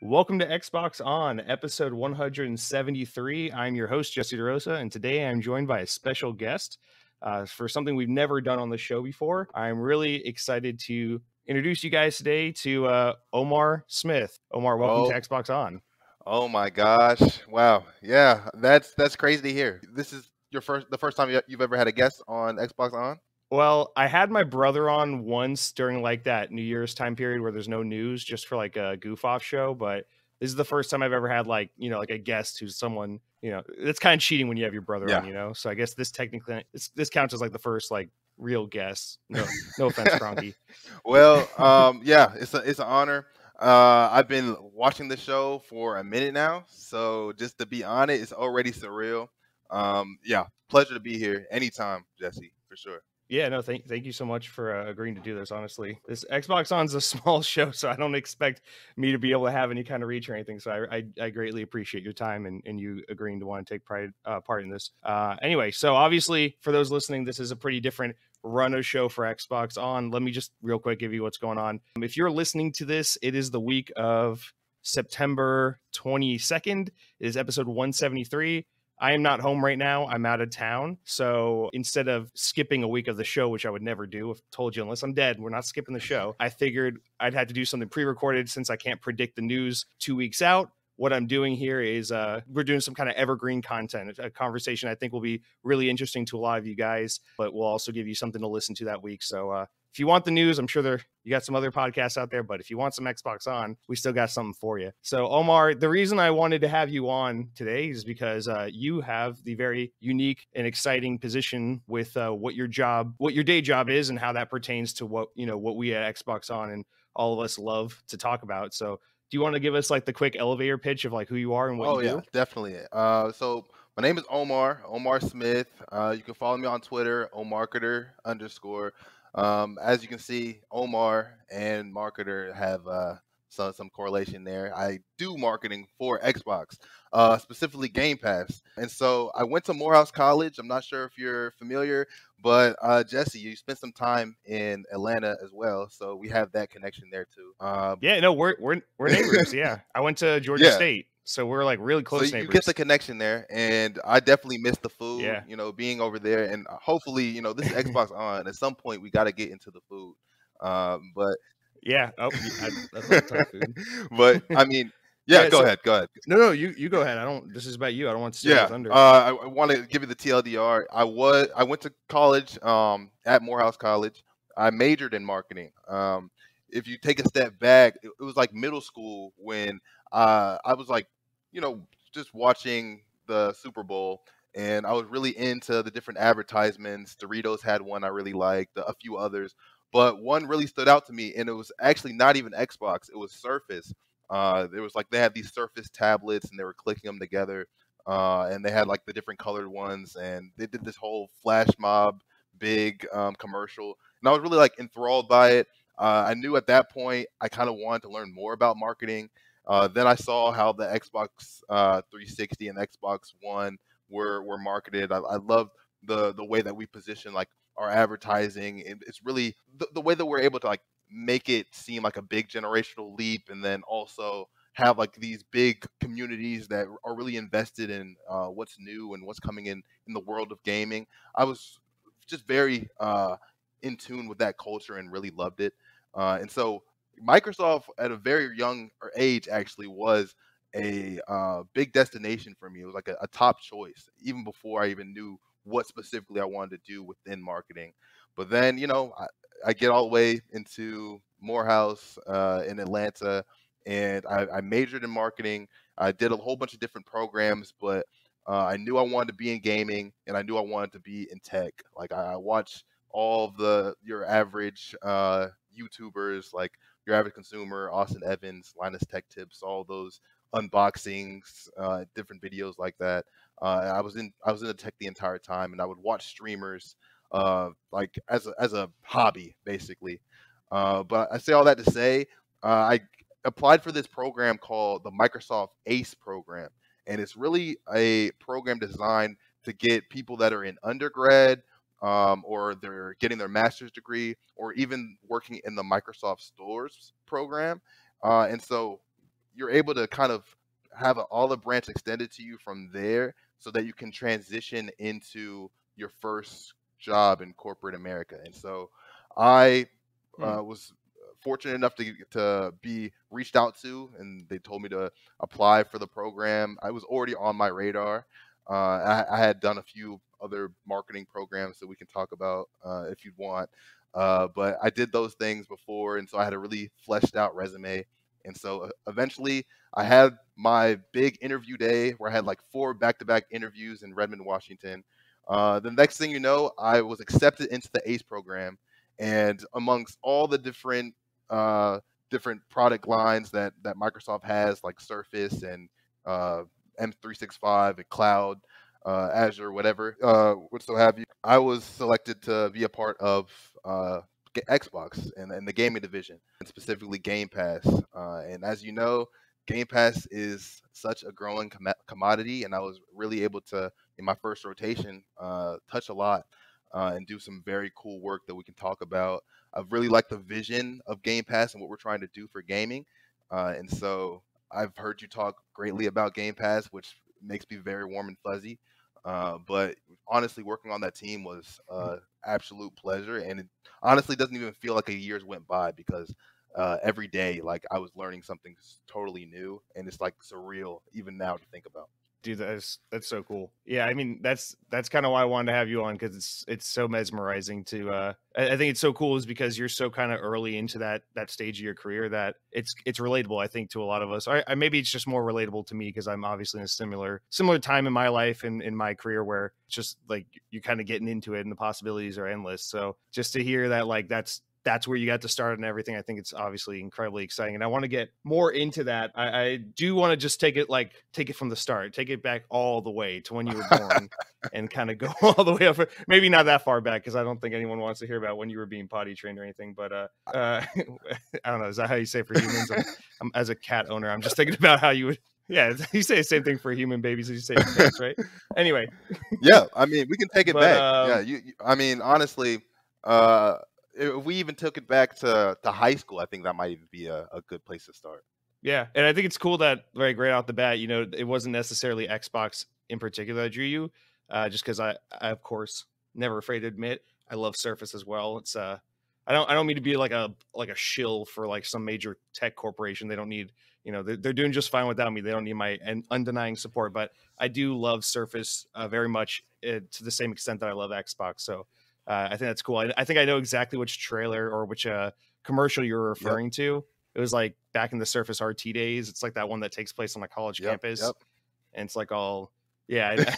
Welcome to Xbox On, episode 173. I'm your host, Jesse DeRosa, and today I'm joined by a special guest for something we've never done on the show before. I'm really excited to introduce you guys today to Omar Smith. Omar, welcome to Oh, Xbox On. oh my gosh. Wow. Yeah, that's crazy to hear. This is the first time you've ever had a guest on Xbox On? Well, I had my brother on once during like that New Year's time period where there's no news, just for like a goof off show, but this is the first time I've ever had like a guest who's someone, it's kind of cheating when you have your brother Yeah. on. So I guess this counts as like the first like real guest. No offense, Cronky. Well, yeah, it's an honor. I've been watching the show for a minute now, so just to be on it, it's already surreal. Yeah, pleasure to be here anytime, Jesse, for sure. Yeah, no, thank you so much for agreeing to do this. Honestly, this Xbox On's a small show, so I don't expect me to be able to have any kind of reach or anything. So I greatly appreciate your time and you agreeing to want to take part in this. Anyway, so obviously for those listening, this is a pretty different run of show for Xbox On. Let me just real quick give you what's going on. If you're listening to this, it is the week of September 22nd. It is episode 173. I am not home right now. I'm out of town. So instead of skipping a week of the show, which I would never do, I've told you, unless I'm dead, we're not skipping the show. I figured I'd have to do something pre-recorded since I can't predict the news 2 weeks out. What I'm doing here is we're doing some kind of evergreen content, a conversation I think will be really interesting to a lot of you guys, but we'll also give you something to listen to that week. So if you want the news, I'm sure you got some other podcasts out there, but if you want some Xbox On, we still got something for you. So Omar, the reason I wanted to have you on today is because you have the very unique and exciting position with what your day job is and how that pertains to what we at Xbox On and all of us love to talk about. So do you want to give us like the quick elevator pitch of like who you are and what you Oh yeah, do? definitely. So my name is Omar Smith. You can follow me on Twitter, omarketer _. As you can see, Omar and marketer have some correlation there. I do marketing for Xbox, specifically Game Pass. And so I went to Morehouse College. I'm not sure if you're familiar, but Jesse, you spent some time in Atlanta as well, so we have that connection there too. Yeah, no, we're neighbors. Yeah, I went to Georgia Yeah, State, so we're like really so close you get the neighbors. connection there, and I definitely miss the food, Yeah. being over there, and hopefully, this is Xbox On. At some point, we got to get into the food, but Yeah. Oh, I'd love to talk food. but I mean, yeah, Yeah. go So ahead, go ahead. no, you go ahead. This is about you. I don't want to steal your Yeah, thunder. I want to give you the TLDR. I went to college at Morehouse College. I majored in marketing. If you take a step back, it was like middle school when I was like, just watching the Super Bowl, and I was really into the different advertisements. Doritos had one I really liked, a few others, but one really stood out to me, and it was actually not even Xbox. It was Surface. There was like they had these Surface tablets, and they were clicking them together, and they had like the different colored ones, and they did this whole flash mob big commercial, and I was really like enthralled by it. I knew at that point I kind of wanted to learn more about marketing. Then I saw how the Xbox 360 and Xbox One were marketed. I loved the way that we position like our advertising. It's really the way that we're able to like make it seem like a big generational leap, and then also have like these big communities that are really invested in what's new and what's coming in the world of gaming. I was just very in tune with that culture and really loved it. And so Microsoft at a very young age actually was a big destination for me. It was like a top choice even before I even knew what specifically I wanted to do within marketing. But then, I get all the way into Morehouse in Atlanta, and I majored in marketing. I did a whole bunch of different programs, but I knew I wanted to be in gaming, and I knew I wanted to be in tech. Like I watch all of your average YouTubers, like your average consumer, Austin Evans, Linus Tech Tips, all those unboxings, different videos like that. I was in the tech the entire time, and I would watch streamers like as a hobby basically. But I say all that to say, I applied for this program called the Microsoft ACE program, and it's really a program designed to get people that are in undergrad, or they're getting their master's degree, or even working in the Microsoft Stores program. And so you're able to kind of have an olive branch extended to you from there so that you can transition into your first job in corporate America. And so I Hmm. was fortunate enough to be reached out to, and they told me to apply for the program. I was already on my radar. I had done a few other marketing programs that we can talk about if you'd want. But I did those things before, and so I had a really fleshed out resume. And so eventually I had my big interview day where I had like 4 back-to-back interviews in Redmond, Washington. The next thing you know, I was accepted into the ACE program. And amongst all the different product lines that Microsoft has, like Surface and M365 and Cloud, Azure, whatever, what so have you, I was selected to be a part of Xbox and the gaming division, and specifically Game Pass. And as you know, Game Pass is such a growing commodity, and I was really able to, in my first rotation, touch a lot and do some very cool work that we can talk about. I've really liked the vision of Game Pass and what we're trying to do for gaming. And so I've heard you talk greatly about Game Pass, which makes me very warm and fuzzy. But honestly, working on that team was absolute pleasure, and it honestly doesn't even feel like a year's went by because every day, like I was learning something totally new, and it's like surreal even now to think about. Dude, that's so cool. Yeah, I mean that's kind of why I wanted to have you on, because it's so mesmerizing to I think it's so cool is because you're so kind of early into that stage of your career that it's relatable, I think, to a lot of us. I maybe it's just more relatable to me because I'm obviously in a similar time in my life and in my career where it's just like you're kind of getting into it and the possibilities are endless. So just to hear that, like that's where you got to start and everything, I think it's obviously incredibly exciting. And I want to get more into that. I do want to just take it from the start, take it back all the way to when you were born and kind of go all the way up. Maybe not that far back, because I don't think anyone wants to hear about when you were being potty trained or anything. But I don't know. Is that how you say for humans? I'm, as a cat owner, I'm just thinking about how you would. Yeah, you say the same thing for human babies as you say for cats, right? Anyway. Yeah, I mean, we can take it But back. Yeah, I mean, honestly, if we even took it back to high school, I think that might even be a good place to start. yeah, and I think it's cool that right off the bat, it wasn't necessarily Xbox in particular that drew you, just because I of course never afraid to admit I love Surface as well. It's I don't mean to be like a shill for like some major tech corporation. They don't need, they're doing just fine without me. They don't need my undenying support, but I do love Surface very much to the same extent that I love Xbox. So I think that's cool. I think I know exactly which trailer or which commercial you're Yep, referring to. It was like back in the Surface RT days. It's like that one that takes place on a college campus, yep. and it's like all, yeah.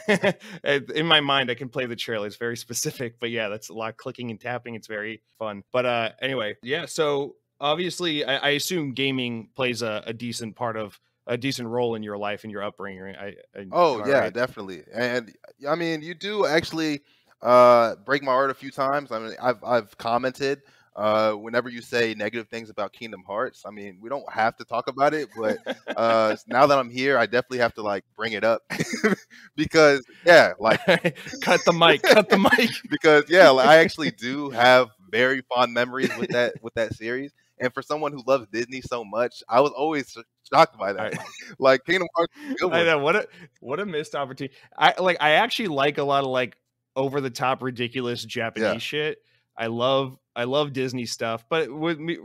In my mind, I can play the trailer. It's very specific, but yeah, that's a lot of clicking and tapping. It's very fun. But anyway, yeah. So obviously, I assume gaming plays a decent role in your life and your upbringing. Am Oh I yeah, right? definitely. And I mean, you do actually break my heart a few times. I mean, I've commented whenever you say negative things about Kingdom Hearts. I mean, we don't have to talk about it, but now that I'm here, I definitely have to like bring it up because yeah, like Cut the mic. Cut the mic. because yeah, like, I actually do have very fond memories with that series. And for someone who loves Disney so much, I was always shocked by that. Like Kingdom Hearts is a good I one. know, what a missed opportunity. I actually like a lot of like over the top ridiculous Yeah, Japanese shit. I love Disney stuff, but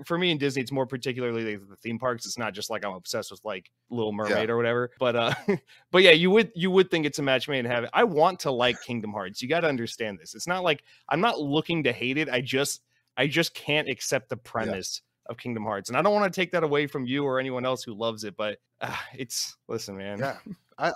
for me and Disney, it's more particularly like the theme parks. It's not just like I'm obsessed with like Little yeah, Mermaid or whatever. But but yeah, you would think it's a match made in heaven. I want to like Kingdom Hearts. You got to understand this. It's not like I'm not looking to hate it. I just can't accept the yeah, premise of Kingdom Hearts, and I don't want to take that away from you or anyone else who loves it. But it's listen, man. yeah. I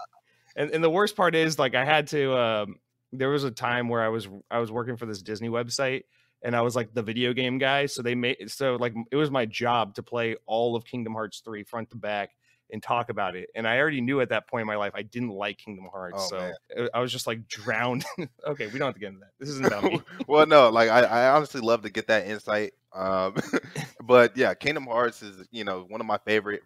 And the worst part is like I had to there was a time where I was working for this Disney website and I was like the video game guy, so like it was my job to play all of Kingdom Hearts 3 front to back and talk about it. And I already knew at that point in my life I didn't like Kingdom Hearts. oh man. So I was just like drowned. Okay, we don't have to get into that. This isn't about me. Well, no, like I honestly love to get that insight. But yeah, Kingdom Hearts is one of my favorite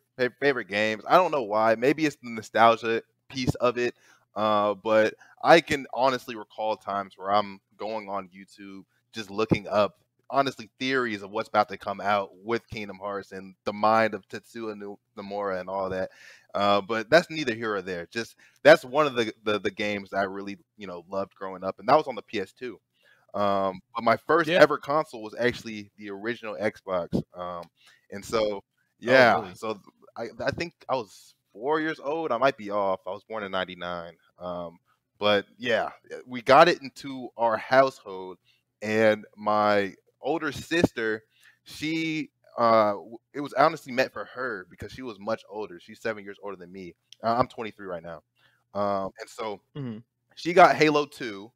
games. I don't know why. Maybe it's the nostalgia piece of it. But I can honestly recall times where I'm going on YouTube just looking up honestly theories of what's about to come out with Kingdom Hearts and the mind of Tetsuya Nomura and all that. But that's neither here or there. Just that's one of the games that I really loved growing up, and that was on the PS2. But my first Yeah. ever console was actually the original Xbox. And so Oh, yeah, really? so I think I was 4 years old. I might be off. I was born in '99. But yeah, we got it into our household, and my older sister, she it was honestly meant for her because she was much older. She's 7 years older than me. I'm 23 right now. And so Hmm. she got Halo 2,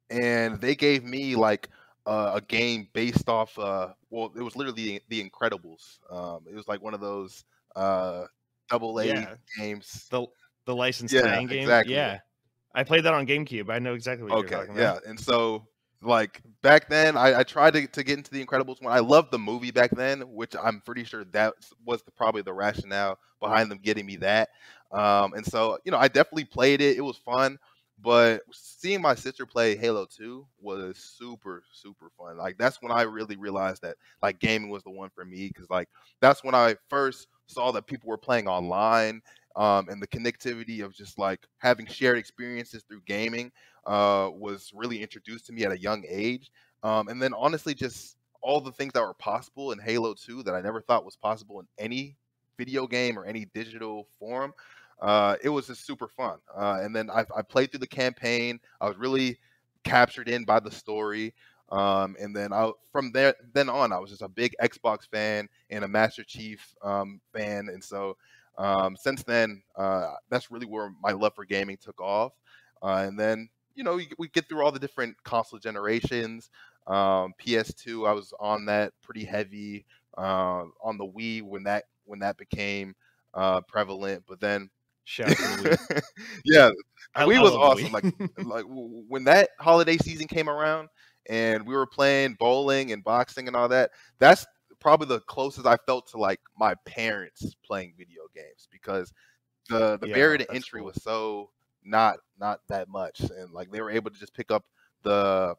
and they gave me like a game based off well, it was literally the Incredibles. It was like one of those uh double A Yeah. games. The the licensed Yeah, tie-in game. exactly. Yeah. I played that on GameCube. I know exactly what you're Okay, talking about. yeah. And so like back then I tried to get into the Incredibles one. I loved the movie back then, which I'm pretty sure that was probably the rationale behind them getting me that. And so, I definitely played it. It was fun. But seeing my sister play Halo 2 was super, super fun. Like that's when I really realized that like gaming was the one for me, because like that's when I first saw that people were playing online, and the connectivity of just like having shared experiences through gaming was really introduced to me at a young age. And then honestly, just all the things that were possible in Halo 2 that I never thought was possible in any video game or any digital form. It was just super fun. And then I played through the campaign. I was really captured in by the story. And then from then on, I was just a big Xbox fan and a Master Chief fan. And so since then, that's really where my love for gaming took off. And then we get through all the different console generations. PS2, I was on that pretty heavy. On the Wii when that became prevalent, but then Shout out to the Wii. yeah, the Wii I was love the awesome. Like Wii. when that holiday season came around and we were playing bowling and boxing and all that, that's probably the closest I felt to like my parents playing video games, because the barrier Yeah, to that's entry cool. was so not that much, and like they were able to just pick up the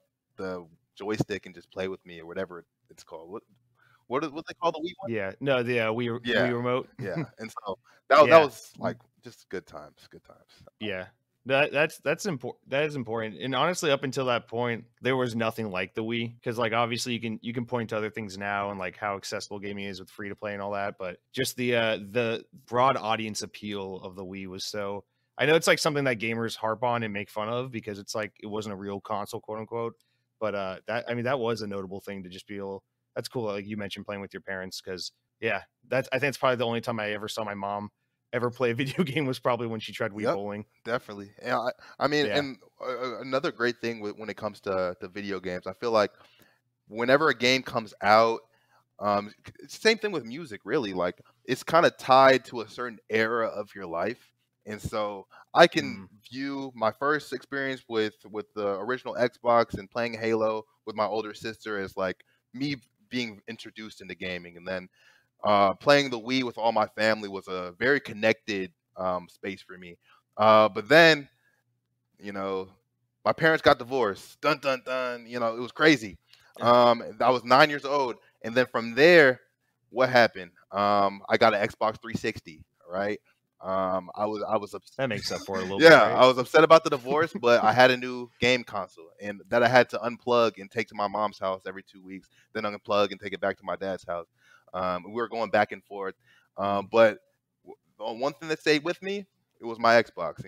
joystick and just play with me or whatever it's called. What they call the Wii one? Yeah. No, the Yeah, Wii remote. yeah. And so that Yeah. was like just good times, good times. Yeah. That's important. That is important. And honestly, up until that point, there was nothing like the Wii, because like obviously you can point to other things now and like how accessible gaming is with free to play and all that, but just the broad audience appeal of the Wii was so. I know it's like something that gamers harp on and make fun of because it's like it wasn't a real console, quote unquote. But that I mean that was a notable thing to just be able. That's cool. Like you mentioned playing with your parents, because yeah, that's I think it's probably the only time I ever saw my mom ever play a video game was probably when she tried Wii Yep, bowling. definitely. And I mean, Yeah. and another great thing when it comes to video games, I feel like whenever a game comes out, it's the same thing with music, really. Like it's kind of tied to a certain era of your life, and so I can Mm. view my first experience with the original Xbox and playing Halo with my older sister as like me being introduced into gaming, and then playing the Wii with all my family was a very connected space for me. But then, you know, my parents got divorced. Dun dun dun. It was crazy. I was 9 years old, and then from there, what happened? I got an Xbox 360. Right. I was That makes up for it a little bit, yeah, right? I was upset about the divorce, but I had a new game console, and that I had to unplug and take to my mom's house every 2 weeks, then unplug and take it back to my dad's house. We were going back and forth, Mm. but the one thing that stayed with me, it was my Xbox.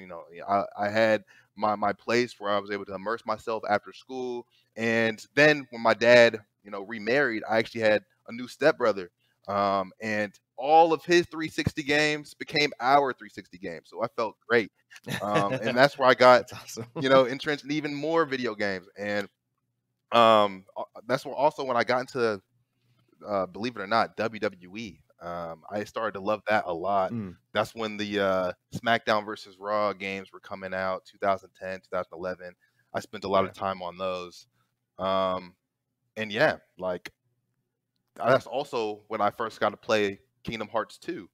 I had my place where I was able to immerse myself after school, and then when my dad, remarried, I actually had a new stepbrother, and all of his 360 games became our 360 games. So I felt great. And that's where I got, That's awesome. entrenched in even more video games. And that's where also when I got into, believe it or not, WWE. I started to love that a lot. Mm. That's when the SmackDown versus Raw games were coming out, 2010, 2011. I spent a lot Yeah. of time on those. Um, and yeah, like that's also when I first got to play Kingdom Hearts 2,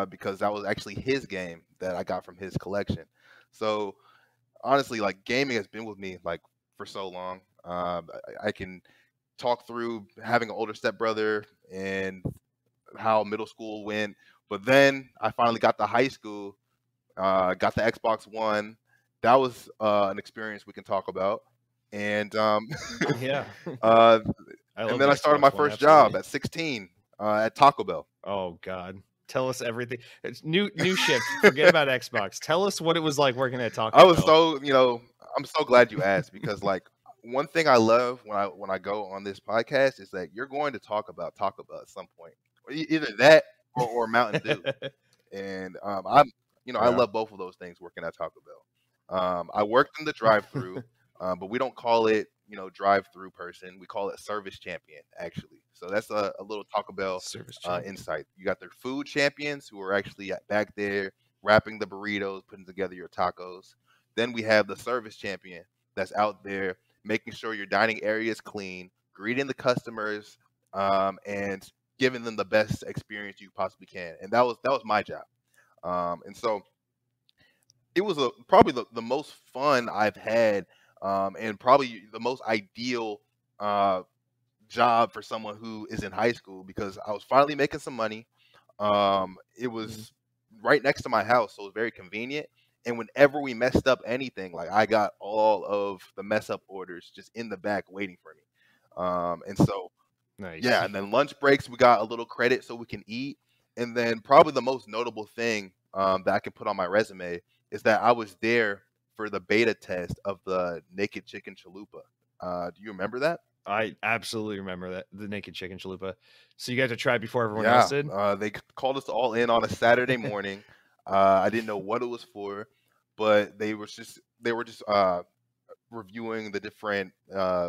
because that was actually his game that I got from his collection. So honestly, like gaming has been with me like for so long. I can talk through having an older stepbrother and how middle school went. But then I finally got to high school, got the Xbox One. That was an experience we can talk about. And Yeah. uh, I and love then the I started my Xbox One, first job absolutely. at 16 at Taco Bell. Oh God. Tell us everything. It's new shift. Forget about Xbox. Tell us what it was like working at I Taco was Bell. so, I'm so glad you asked because like one thing I love when I go on this podcast is that you're going to talk about Taco Bell at some point. Either that or Mountain Dew. And I Yeah. love both of those things working at Taco Bell. I worked in the drive-through, but we don't call it, drive-through person. We call it service champion, actually. So that's a little Taco Bell Service champion. insight. You got their food champions who are actually back there wrapping the burritos, putting together your tacos. Then we have the service champion that's out there making sure your dining area is clean, greeting the customers, and giving them the best experience you possibly can. And that was my job. And so it was probably the most fun I've had, and probably the most ideal uh, job for someone who is in high school because I was finally making some money. It Mhm. was right next to my house, so it was very convenient. And whenever we messed up anything, like I got all of the mess up orders just in the back waiting for me. And so Nice. yeah, and then lunch breaks, we got a little credit so we can eat. And then probably the most notable thing that I can put on my resume is that I was there for the beta test of the Naked Chicken Chalupa. Do you remember that? I absolutely remember that, the naked chicken chalupa. So you got to try it before everyone else Yeah, did? they called us all in on a Saturday morning. I didn't know what it was for, but they were just reviewing the different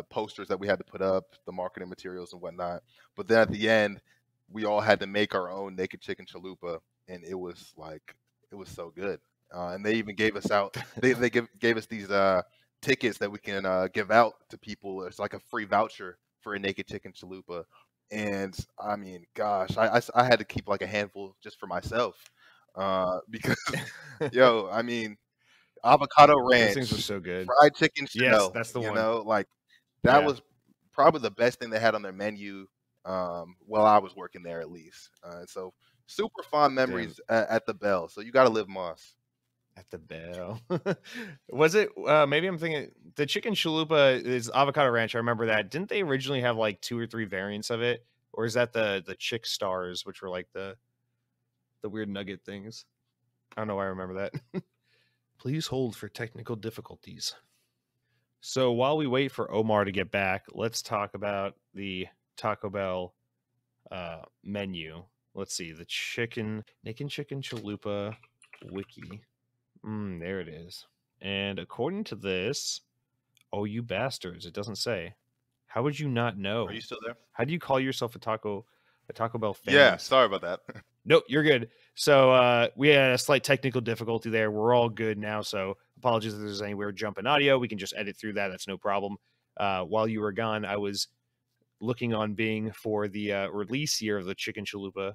posters that we had to put up, the marketing materials and whatnot. But then at the end, we all had to make our own naked chicken chalupa, and it was so good. And they even gave us out. Gave us these tickets that we can give out to people. It's like a free voucher for a naked chicken chalupa. And I mean, gosh, I had to keep like a handful just for myself because yo, I mean, avocado Those things were ranch, so good. fried chicken Yes, shell, that's the one. like that Yeah, was probably the best thing they had on their menu while I was working there at least. So super fond damn. memories at the Bell. So you got to live Moss. At the Bell. Was it maybe I'm thinking the chicken chalupa is avocado ranch. I remember that. Didn't they originally have like 2 or 3 variants of it? Or is that the chick stars, which were like the weird nugget things? I don't know why I remember that. Please hold for technical difficulties. So while we wait for Omar to get back, let's talk about the Taco Bell menu. Let's see, the naked chicken chalupa wiki. There it is. And according to this, oh, you bastards, it doesn't say. How would you not Are you know? still there? How do you call yourself a Taco Bell Yeah, fans? sorry about that. Nope, you're good. So we had a slight technical difficulty there. We're all good now. So apologies if there's any weird jump in audio. We can just edit through that. That's no problem. While you were gone, I was looking on Bing for the release year of the chicken chalupa,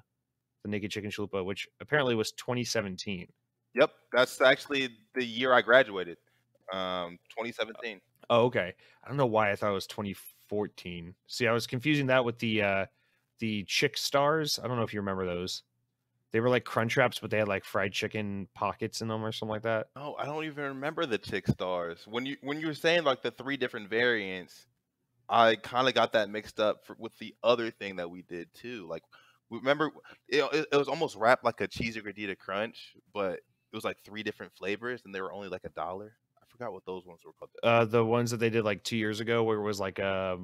the naked chicken chalupa, which apparently was 2017. Yep, that's actually the year I graduated, 2017. Oh, okay. I don't know why I thought it was 2014. See, I was confusing that with the Chick Stars. I don't know if you remember those. They were like crunch wraps, but they had like fried chicken pockets in them or something like that. Oh, I don't even remember the Chick Stars. When you were saying like the three different variants, I kind of got that mixed up with the other thing that we did too. Like, remember, it was almost wrapped like a cheesy gordita crunch, but it was like three different flavors, and they were only like $1. I forgot what those ones were called. The ones that they did like 2 years ago, where it was like a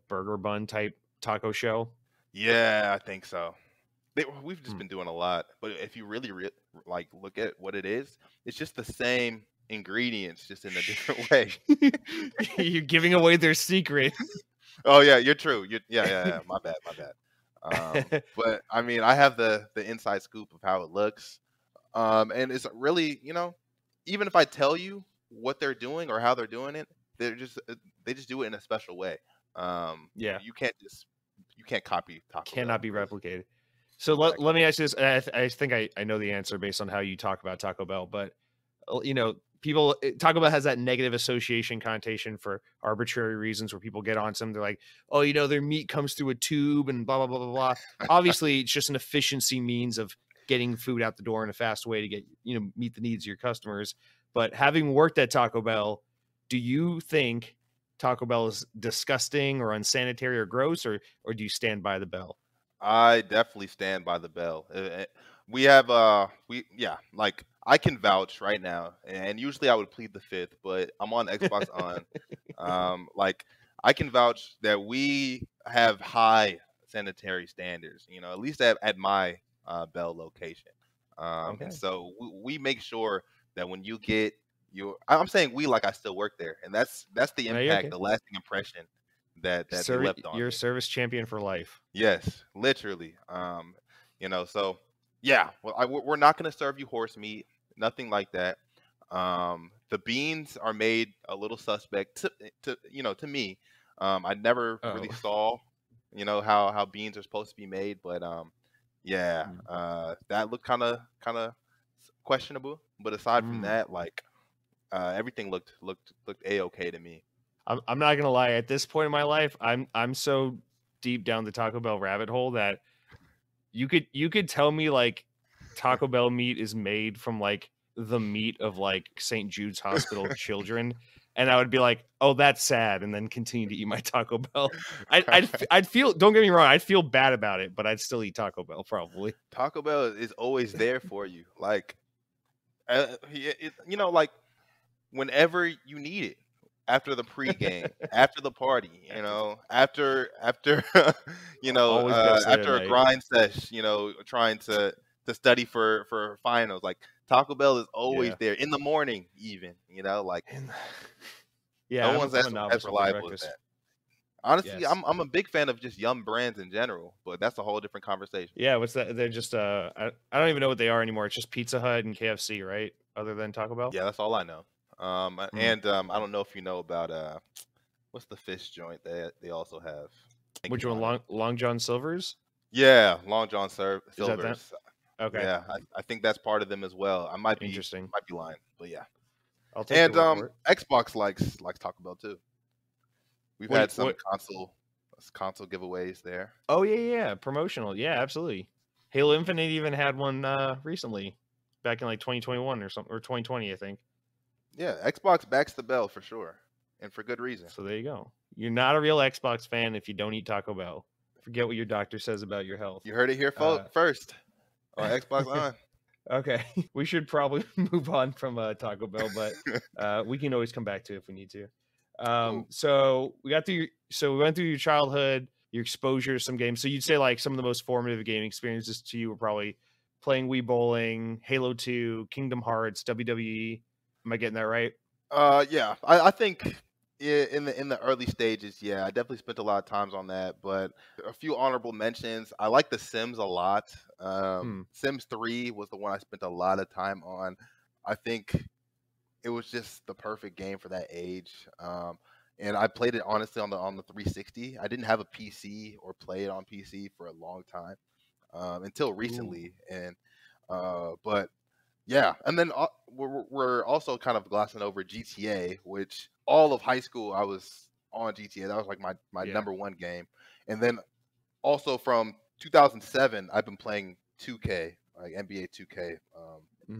burger bun type taco shell. Yeah, I think so. We've just Hmm. been doing a lot, but if you really like look at what it is, it's just the same ingredients, just in a different way. You're giving away their secret. Oh yeah, you're true. Yeah. My bad, my bad. But I mean, I have the inside scoop of how it looks. And it's really, even if I tell you what they're doing or how they're doing it, they just do it in a special way. Yeah, You can't copy Taco cannot Bell. be replicated. So Exactly. let me ask you this. I think I know the answer based on how you talk about Taco Bell, but Taco Bell has that negative association connotation for arbitrary reasons where people get on some, they're like, oh, their meat comes through a tube and blah, blah, blah, blah, blah. Obviously, it's just an efficiency means of getting food out the door in a fast way to get, meet the needs of your customers. But having worked at Taco Bell, do you think Taco Bell is disgusting or unsanitary or gross, or do you stand by the bell? I definitely stand by the bell. We have like I can vouch right now, and usually I would plead the fifth, but I'm on Xbox on. Like I can vouch that we have high sanitary standards. At least at my Bell location. Okay. And so we make sure that when you get I'm saying we like I still work there, and that's the No, you're impact, okay. the lasting impression that they left on You're a me. service champion for life. Yes, literally. So yeah, well, we're not going to serve you horse meat, nothing like that. The beans are made a little suspect to me. I never really Oh. saw, how beans are supposed to be made, but yeah, that looked kind of questionable. But aside from that, like everything looked a-okay to me. I'm not gonna lie. At this point in my life, I'm so deep down the Taco Bell rabbit hole that you could tell me like Taco Bell meat is made from like the meat of like St. Jude's Hospital children, and I would be like, oh, that's sad, and then continue to eat my Taco Bell. I'd feel. Don't get me wrong. I'd feel bad about it, but I'd still eat Taco Bell probably. Taco Bell is always there for you. Like, like whenever you need it. After the pregame, after the party, after Always best late at after a night. grind sesh, trying to study for finals. Like Taco Bell is always Yeah. there in the morning, even. Like Yeah, no one's I'm a as novice with the reliable as breakfast. that. Honestly, Yes. I'm a big fan of just Yum brands in general, but that's a whole different conversation. Yeah, what's that? They're just I don't even know what they are anymore. It's just Pizza Hut and KFC, right? Other than Taco Bell. Yeah, that's all I know. And I don't know if you know about what's the fish joint that they also have. Which one? Long John Silver's? Yeah, Long John Is that them? Silver's. Okay. Yeah, I think that's part of them as well. I might be Interesting. lying, but yeah. I'll take And your word for it. Xbox likes Taco Bell too. We've had some console giveaways there. Oh yeah. Promotional. Yeah, absolutely. Halo Infinite even had one recently, back in like 2021 or something, or 2020, I think. Yeah, Xbox backs the bell for sure, and for good reason. So there you go. You're not a real Xbox fan if you don't eat Taco Bell. Forget what your doctor says about your health. You heard it here first on Xbox On. Okay, we should probably move on from Taco Bell, but we can always come back to it if we need to. Cool. So we went through your childhood, your exposure to some games. So you'd say like some of the most formative gaming experiences to you were probably playing Wii Bowling, Halo 2, Kingdom Hearts, WWE. Am I getting that right? Yeah, I think in the early stages, yeah, I definitely spent a lot of times on that. But a few honorable mentions. I like The Sims a lot. Sims 3 was the one I spent a lot of time on. I think it was just the perfect game for that age. And I played it honestly on the 360. I didn't have a PC or play it on PC for a long time until recently. Ooh. And but yeah, and then we're also kind of glossing over GTA, which all of high school I was on GTA. That was like my number one game. And then also from 2007, I've been playing 2K, like NBA 2K,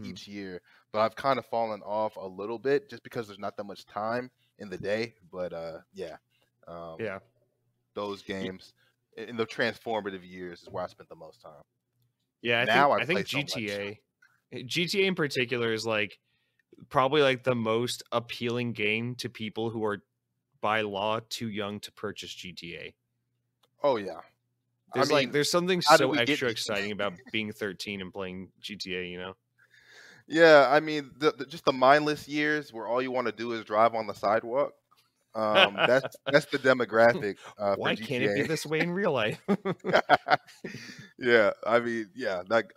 each year. But I've kind of fallen off a little bit just because there's not that much time in the day. But yeah, those games in the transformative years is where I spent the most time. Yeah, I think GTA in particular is like probably like the most appealing game to people who are by law too young to purchase GTA. Oh yeah. There's something so extra exciting about being 13 and playing GTA, you know? Yeah, I mean, just the mindless years where all you want to do is drive on the sidewalk. That's the demographic. Why for GTA. can't it be this way in real life? Yeah, I mean, yeah, like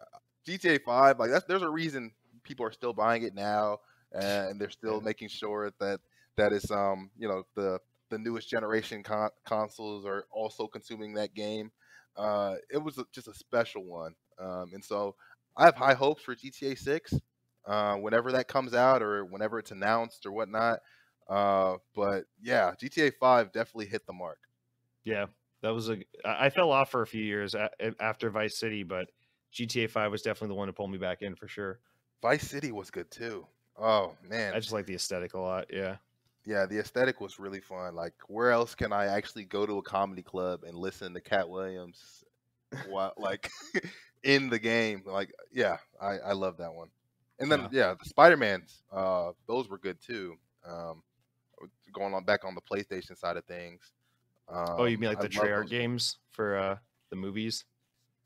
GTA 5, like there's a reason people are still buying it now, and they're still making sure that is the newest generation consoles are also consuming that game. It was just a special one, and so I have high hopes for GTA 6. whenever that comes out or whenever it's announced or whatnot. But yeah, GTA 5 definitely hit the mark. Yeah, that was I fell off for a few years after Vice City, but GTA 5 was definitely the one to pull me back in for sure. Vice City was good too. Oh I man, just like the aesthetic a lot. Yeah. yeah, the aesthetic was really fun. Like, where else can I actually go to a comedy club and listen to Cat Williams, like in the game? Like, yeah, I love that one. And then Yeah. yeah, the Spider Mans, those were good too. Um, going on back on the PlayStation side of things, Oh, you mean like I the love Treyarch those games. games for the movies?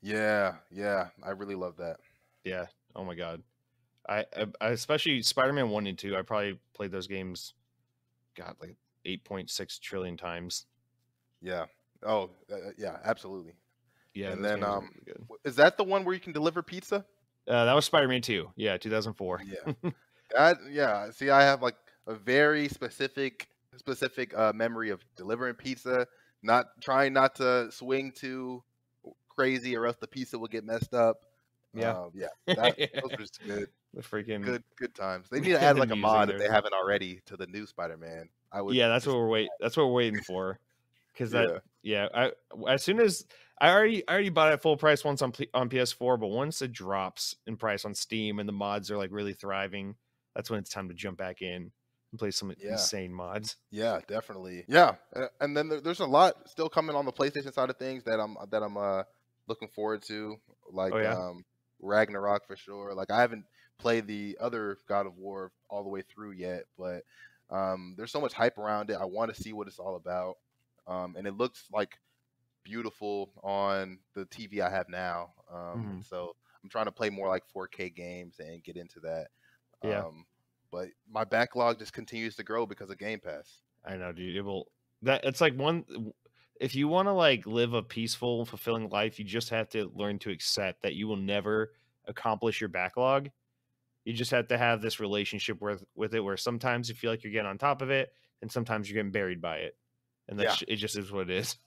Yeah, yeah, I really love that. Yeah. Oh my god. I especially Spider-Man 1 and 2, I probably played those games god like 8.6 trillion times. Yeah. Oh, yeah, absolutely. Yeah, And those then, games are really good. is that the one where you can deliver pizza? That was Spider-Man 2. Yeah, 2004. Yeah. That, yeah. See, I have like a very specific memory of delivering pizza, not trying not to swing too crazy, or else the pizza will get messed up. Yeah. Yeah, that those The are just good, freaking good times. They need to add the like a music mod and if they everything. haven't already to the new Spider-Man. I would Yeah, just, that's what we're waiting for. Cuz that yeah, yeah, as soon as I already bought it at full price once on PS4, but once it drops in price on Steam and the mods are like really thriving, that's when it's time to jump back in and play some yeah. insane mods. Yeah, definitely. Yeah, and then there's a lot still coming on the PlayStation side of things that I'm looking forward to, Oh like yeah. Ragnarok for sure. Like, I haven't played the other God of War all the way through yet, but there's so much hype around it. I want to see what it's all about, and it looks like beautiful on the TV I have now. And Mhm. so I'm trying to play more like 4K games and get into that. Yeah. Um, but my backlog just continues to grow because of Game Pass. I know, dude. It will that it's like one if you want to like live a peaceful, fulfilling life, you just have to learn to accept that you will never accomplish your backlog. You just have to have this relationship with it where sometimes you feel like you're getting on top of it and sometimes you're getting buried by it. And Yeah. it just is what it is.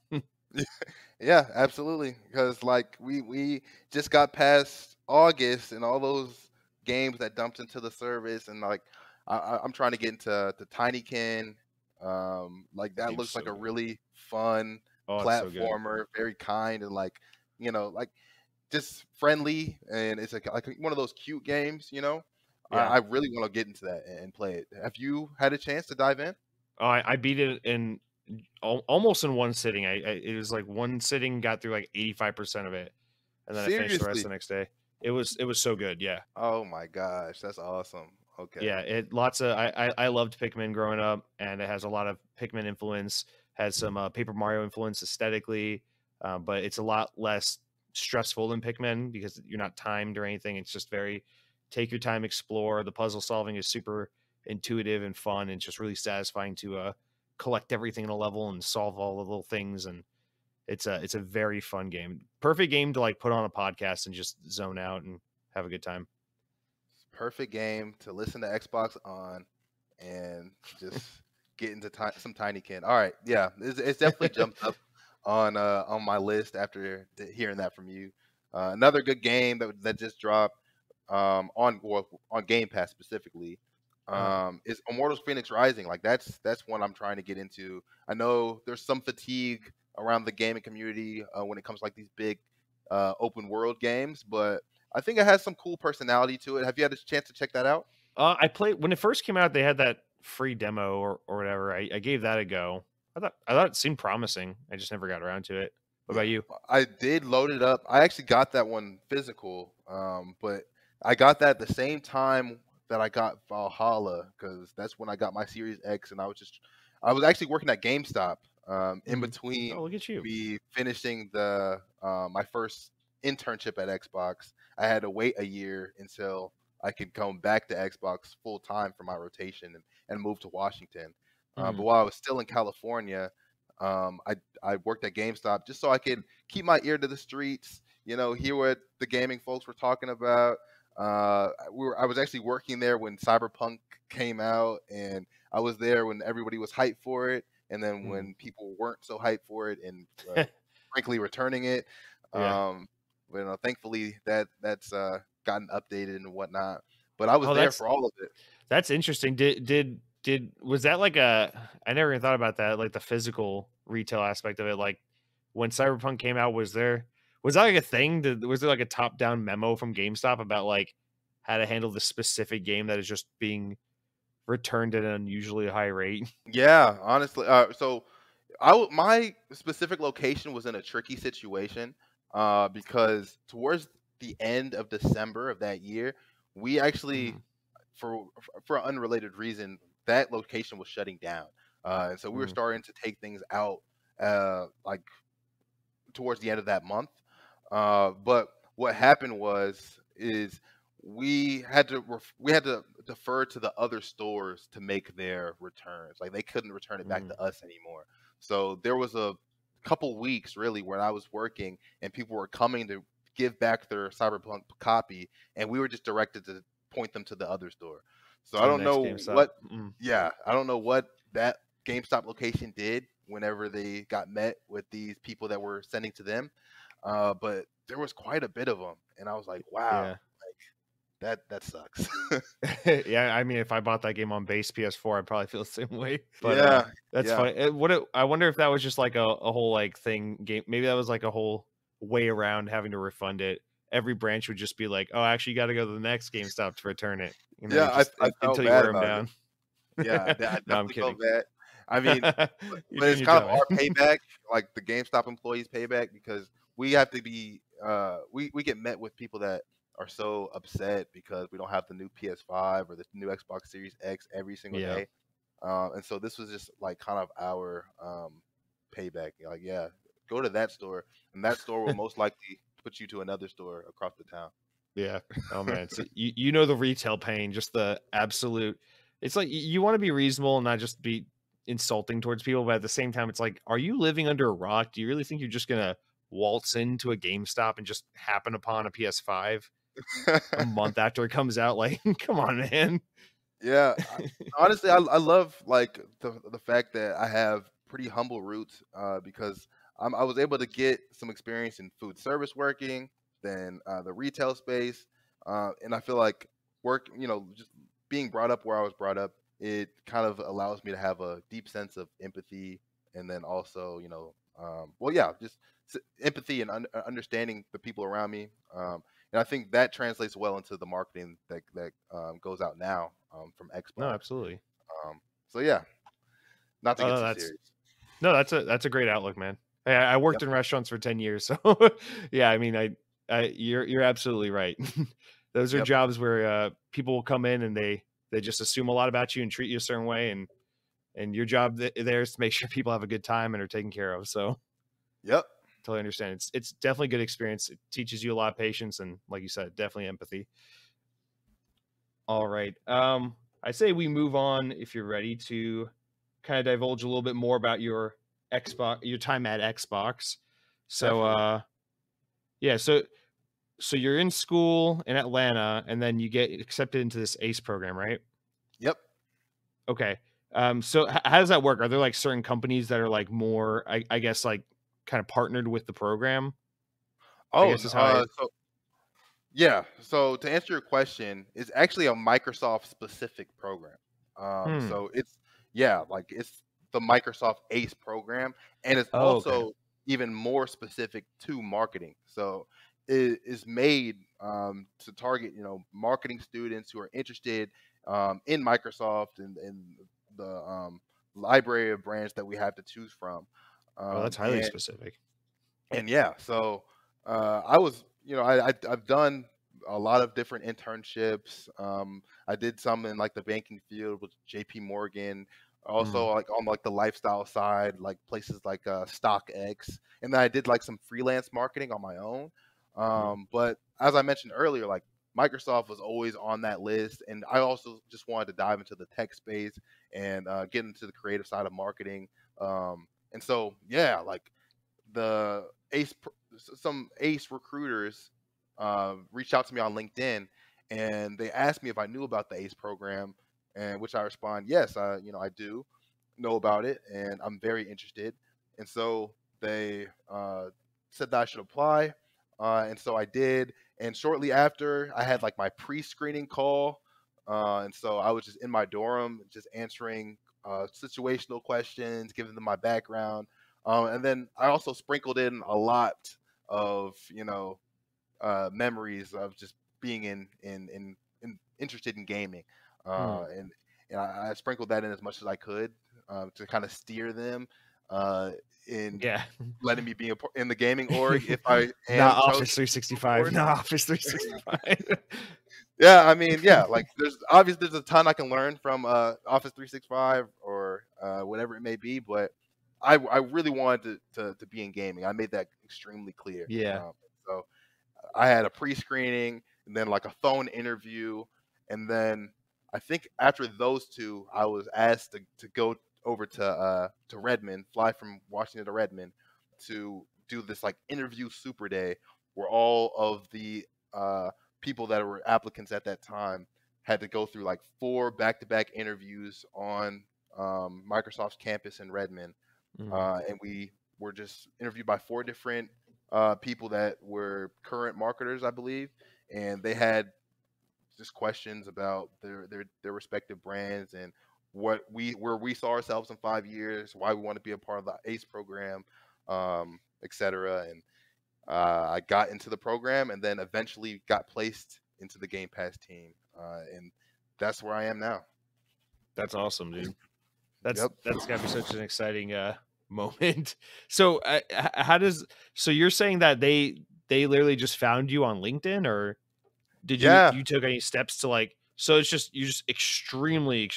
Yeah, absolutely. Because like we just got past August and all those games that dumped into the service, and like I'm trying to get into the Tinykin. Like, That that game's looks like so a good. really fun Oh, it's so good. platformer, very kind, and like, like just friendly, and it's like one of those cute games. Yeah. I really want to get into that and play it. Have you had a chance to dive in? Oh, I beat it in almost in one sitting. It was like one sitting, got through like 85% of it, and then I finished the rest Seriously? the next day. It was so good. Yeah. Oh my gosh, that's awesome. Okay. Yeah, it lots of I loved Pikmin growing up, and it has a lot of Pikmin influence. Has some Paper Mario influence aesthetically, but it's a lot less stressful than Pikmin because you're not timed or anything. It's just very take your time, explore. The puzzle solving is super intuitive and fun, and it's just really satisfying to collect everything in a level and solve all the little things. And it's a very fun game. Perfect game to like put on a podcast and just zone out and have a good time. Perfect game to listen to Xbox on and just get into some Tinykin. All right, yeah, it's definitely jumped up on my list after hearing that from you. Another good game that just dropped, on Game Pass specifically, is Immortals Phoenix Rising. Like, that's one I'm trying to get into. I know there's some fatigue around the gaming community when it comes to like these big open world games, but I think it has some cool personality to it. Have you had a chance to check that out? I played when it first came out. They had that free demo or whatever. I gave that a go. I thought it seemed promising. I just never got around to it. What Yeah, about you? I did load it up. I actually got that one physical, but I got that at the same time that I got Valhalla, because that's when I got my Series X, and I was actually working at GameStop, in Mhm. Oh, between look at you. me finishing the my first internship at Xbox. I had to wait a year until I could come back to Xbox full time for my rotation and move to Washington. But Mhm. while I was still in California, I worked at GameStop just so I could keep my ear to the streets, hear what the gaming folks were talking about. I was actually working there when Cyberpunk came out, and I was there when everybody was hyped for it, and then Mhm. when people weren't so hyped for it, and frankly returning it. Yeah. Um, but thankfully that's gotten updated and whatnot. but I was Oh, there for all of it. that's interesting. Did was that like a I never even thought about that, like the physical retail aspect of it. Like when Cyberpunk came out, was that like a thing? Was there like a top-down memo from GameStop about like how to handle the specific game that is just being returned at an unusually high rate? Yeah, honestly, so my specific location was in a tricky situation, because towards the end of December of that year, we actually, Mhm, for an unrelated reason, that location was shutting down, and so we were mm, starting to take things out, like towards the end of that month. But what happened is we had to defer to the other stores to make their returns. Like they couldn't return it back mm. to us anymore. So there was a couple weeks really when I was working and people were coming to give back their Cyberpunk copy, and we were just directed to point them to the other store. So I To the don't next know GameStop. what, Mm. yeah, I don't know what that GameStop location did whenever they got met with these people that were sending to them. But there was quite a bit of them, and I was like, wow, Yeah. like that sucks. Yeah, I mean, if I bought that game on base PS4, I'd probably feel the same way. But Yeah, that's yeah. funny. I wonder if that was just like a whole like thing game. Maybe that was like a whole way around having to refund it. Every branch would just be like, "Oh, actually, you got to go to the next GameStop to return it." Yeah, I felt until you bad wear them about it. down. Yeah, I No, I'm definitely kidding. felt bad. I mean, You're but doing it's your kind of job, our man. payback, like the GameStop employees' payback, because we have to be we get met with people that are so upset because we don't have the new PS5 or the new Xbox Series X every single Yeah. day. And so this was just like kind of our payback. Like, yeah, go to that store, and that store will most likely put you to another store across the town. Yeah. Oh man. So you know the retail pain, just the absolute. It's like you want to be reasonable and not just be insulting towards people, but at the same time, it's like, are you living under a rock? Do you really think you're just gonna waltz into a GameStop and just happen upon a PS5 a month after it comes out? Like, come on, man. Yeah, honestly, I love like the fact that I have pretty humble roots, because I was able to get some experience in food service working, then the retail space, and I feel like just being brought up where I was brought up, it kind of allows me to have a deep sense of empathy, and then also well, yeah, just empathy and understanding the people around me. And I think that translates well into the marketing that goes out now, from No, Xbox. absolutely. Um, so yeah, not to Oh, get no, too serious. that's a great outlook, man. Hey, I worked Yep. in restaurants for 10 years, so yeah, I mean, you're absolutely right. Those are Yep. jobs where people will come in and they just assume a lot about you and treat you a certain way, and your job there is to make sure people have a good time and are taken care of. So Yep. totally understand. It's definitely a good experience. It teaches you a lot of patience and, like you said, definitely empathy. All right. I say we move on if you're ready to kind of divulge a little bit more about your time at Xbox. So Definitely. yeah, so you're in school in Atlanta and then you get accepted into this ACE program, right? Yep. Okay. So how does that work? Are there like certain companies that are like more, I guess, like kind of partnered with the program? I Oh, guess is how I. so yeah. So to answer your question, it's actually a Microsoft specific program. Hmm. So it's, yeah, like it's the Microsoft ACE program, and it's Oh, okay. also even more specific to marketing. So it is made, to target marketing students who are interested, in Microsoft and the library of brands that we have to choose from. Oh, that's Um, highly and specific. and yeah, so I was, I've done a lot of different internships. I did some in like the banking field with JP Morgan, also Mm, like on like the lifestyle side, like places like StockX, and then I did like some freelance marketing on my own. mm. But as I mentioned earlier, like Microsoft was always on that list, and I also just wanted to dive into the tech space and get into the creative side of marketing. And so yeah, like the some ace recruiters reached out to me on LinkedIn, and they asked me if I knew about the ace program, and which I respond, yes, I do know about it, and I'm very interested. And so they said that I should apply, and so I did. And shortly after, I had like my pre-screening call, and so I was just in my dorm, just answering situational questions, giving them my background, and then I also sprinkled in a lot of memories of just being in interested in gaming, Hmm. and I sprinkled that in as much as I could to kind of steer them uh, in Yeah. letting me be in the gaming org if I Not am Office chosen to move 365. forward. Not Office 365. Yeah, I mean, yeah, like there's a ton I can learn from Office 365 or whatever it may be, but I really wanted to be in gaming. I made that extremely clear. Yeah. So I had a pre-screening and then like a phone interview, and then I think after those two, I was asked to go over to Redmond, fly from Washington to Redmond to do this like interview super day where all of the people that were applicants at that time had to go through like 4 back-to-back interviews on Microsoft's campus in Redmond, Mhm. and we were just interviewed by 4 different people that were current marketers, I believe, and they had just questions about their respective brands and where we saw ourselves in 5 years, why we want to be a part of the ACE program, etc. And I got into the program and then eventually got placed into the Game Pass team, and that's where I am now. That's awesome, dude. Yep. That's got to be such an exciting moment. So how does so you're saying that they literally just found you on LinkedIn, or did Yeah. you took any steps to like, so it's just you're just extremely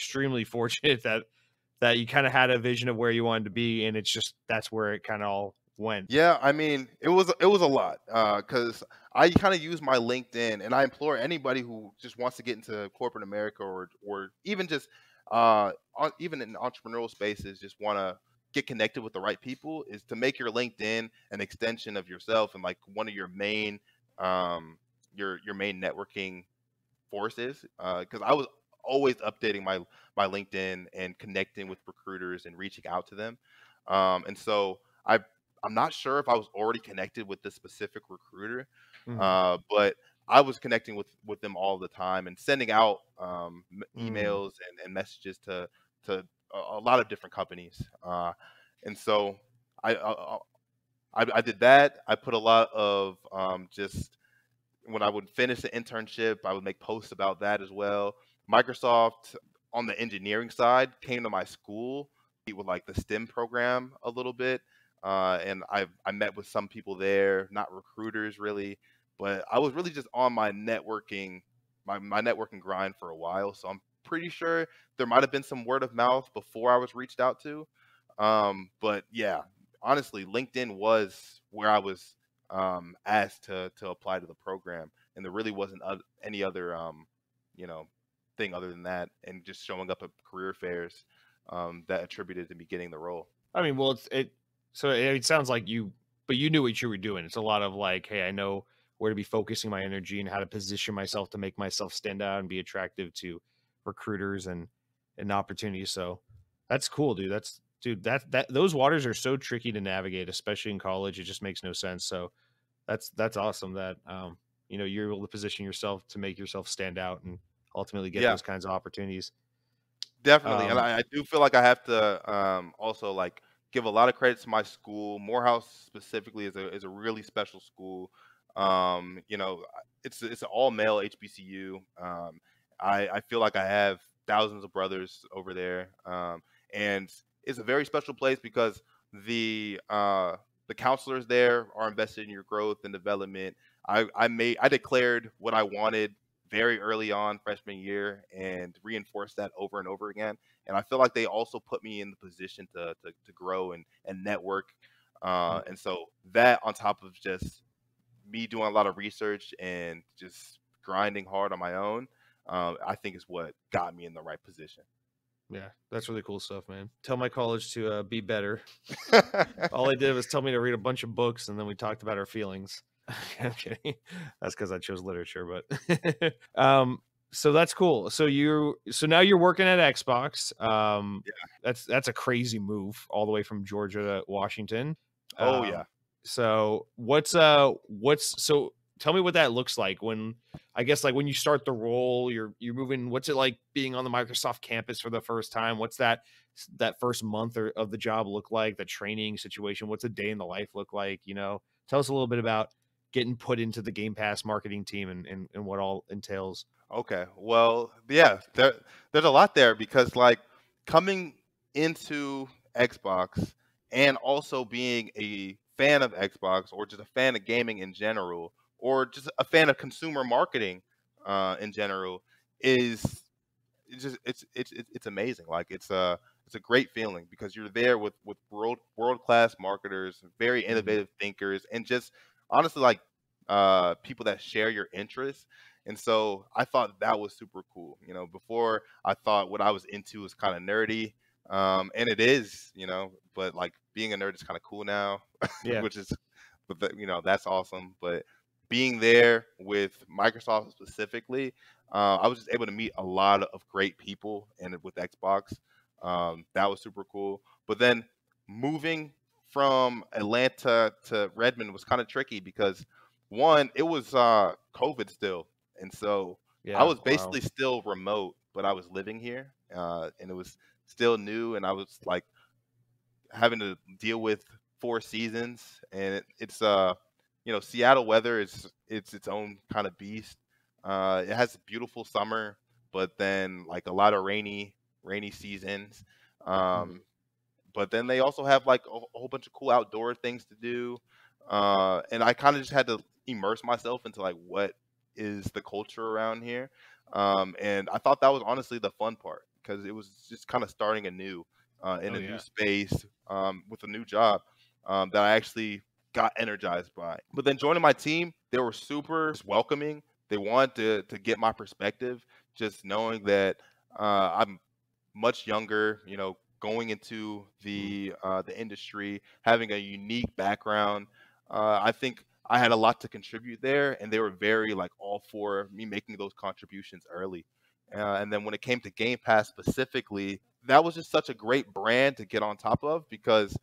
fortunate that you kind of had a vision of where you wanted to be, and it's just that's where it kind of all went. Yeah, I mean, it was a lot because I kind of use my LinkedIn, and I implore anybody who just wants to get into corporate America or even just even in entrepreneurial spaces, just want to get connected with the right people, is to make your LinkedIn an extension of yourself and like one of your main your main networking forces. Because I was always updating my LinkedIn and connecting with recruiters and reaching out to them, and so I I'm not sure if I was already connected with this specific recruiter, Mhm. but I was connecting with them all the time and sending out Mm. emails and messages to a lot of different companies. And so I, I I did that. I put a lot of just when I would finish the internship, I would make posts about that as well. Microsoft on the engineering side came to my school with like the STEM program a little bit, and I met with some people there, not recruiters really, but I was really just on my networking my networking grind for a while. So I'm pretty sure there might have been some word of mouth before I was reached out to, but yeah, honestly, LinkedIn was where I was asked to apply to the program, and there really wasn't any other you know thing other than that, and just showing up at career fairs that attributed to me getting the role. I mean, well, so it sounds like but you knew what you were doing. It's a lot of like, hey, I know where to be focusing my energy and how to position myself to make myself stand out and be attractive to recruiters and opportunities. So that's cool, dude. That those waters are so tricky to navigate, especially in college. It just makes no sense. So that's awesome that you're able to position yourself to make yourself stand out and ultimately get Yeah, those kinds of opportunities. definitely, and Um, I do feel like I have to also like give a lot of credit to my school. Morehouse specifically is a really special school. It's an all male HBCU. I feel like I have thousands of brothers over there, and it's a very special place because the counselors there are invested in your growth and development. I declared what I wanted very early on freshman year and reinforced that over and over again. And I feel like they also put me in the position to grow and network. And so that on top of just me doing a lot of research and just grinding hard on my own, I think is what got me in the right position. Yeah, that's really cool stuff, man. Tell my college to be better. All they did was tell me to read a bunch of books, and then we talked about our feelings. I'm kidding. That's because I chose literature, but so that's cool. So now you're working at Xbox. That's a crazy move, all the way from Georgia to Washington. Oh yeah. Um, so what's so tell me what that looks like when, I guess, like when you start the role, you're moving. What's it like being on the Microsoft campus for the first time? What's that first month of the job look like? The training situation. What's a day in the life look like? Tell us a little bit about getting put into the Game Pass marketing team and what all entails. Okay. Well, yeah, there's a lot there because like coming into Xbox and also being a fan of Xbox or just a fan of gaming in general or just a fan of consumer marketing in general is it's amazing. Like it's a great feeling because you're there with world class marketers, very Mhm. innovative thinkers, and just honestly like people that share your interests. And so I thought that was super cool. You know, before I thought what I was into was kind of nerdy, and it is. You know, but like being a nerd is kind of cool now, Yeah. which is, you know, that's awesome. But being there with Microsoft specifically, I was just able to meet a lot of great people, and with Xbox, that was super cool. But then moving from Atlanta to Redmond was kind of tricky because one, it was COVID still, and so I Yeah. was Wow. basically still remote, but I was living here, and it was still new, and I was like having to deal with four seasons, and it's you know, Seattle weather is it's its own kind of beast. It has a beautiful summer, but then like a lot of rainy seasons. Mhm. Um, but then they also have like a whole bunch of cool outdoor things to do. And I kind of just had to immerse myself into like what is the culture around here. And I thought that was honestly the fun part because it was just kind of starting anew in Oh a new yeah. space with a new job that I actually got energized by. But then joining my team, they were super welcoming. They wanted to get my perspective, just knowing that I'm much younger, you know, going into Mhm. the industry, having a unique background. I think I had a lot to contribute there, and they were very like all for me making those contributions early. And then when it came to Game Pass specifically, that was just such a great brand to get on top of because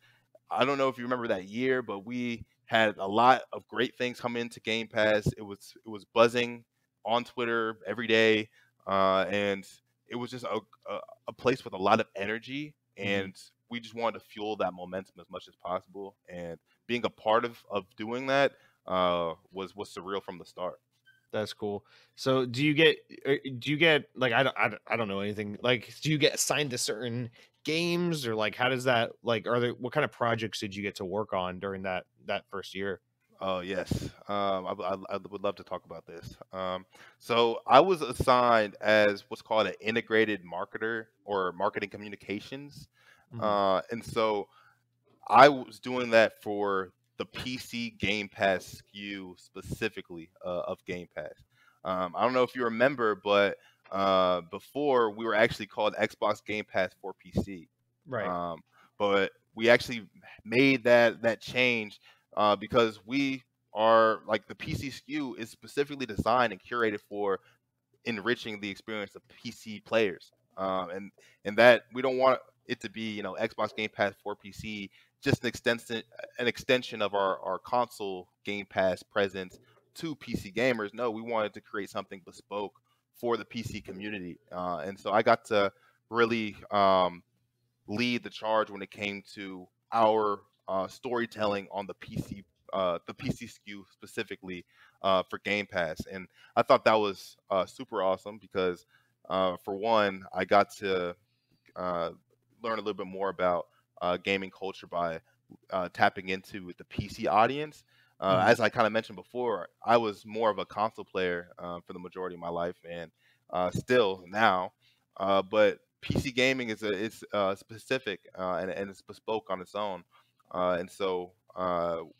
I don't know if you remember that year, but we had a lot of great things come into Game Pass. It was buzzing on Twitter every day, and it was just a place with a lot of energy, Mhm. and we just wanted to fuel that momentum as much as possible. And being a part of doing that was surreal from the start. That's cool. So do you get like I don't know anything. Like do you get assigned to certain games or like how does that like are there what kind of projects did you get to work on during that first year? Oh yes, I would love to talk about this. So I was assigned as what's called an integrated marketer or marketing communications, Mhm. and so I was doing that for the PC Game Pass SKU specifically of Game Pass. I don't know if you remember, but before we were actually called Xbox Game Pass for PC. Right. Um, but we actually made that change because we are like the PC SKU is specifically designed and curated for enriching the experience of PC players. And that we don't want it to be, you know, Xbox Game Pass for PC, just an extension of our console Game Pass presence to PC gamers. No, we wanted to create something bespoke for the PC community. And so I got to really lead the charge when it came to our storytelling on the PC SKU specifically for Game Pass, and I thought that was super awesome because, for one, I got to uh, learn a little bit more about gaming culture by tapping into the PC audience. Mhm. As I kind of mentioned before, I was more of a console player for the majority of my life, and still now. But PC gaming is specific and it's bespoke on its own, and so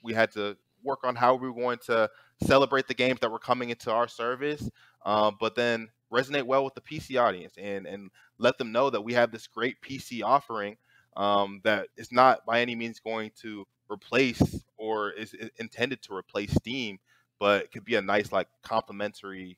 we had to work on how we were going to celebrate the games that were coming into our service, but then resonate well with the PC audience and let them know that we have this great PC offering that is not by any means going to replace or is intended to replace Steam, but could be a nice like complementary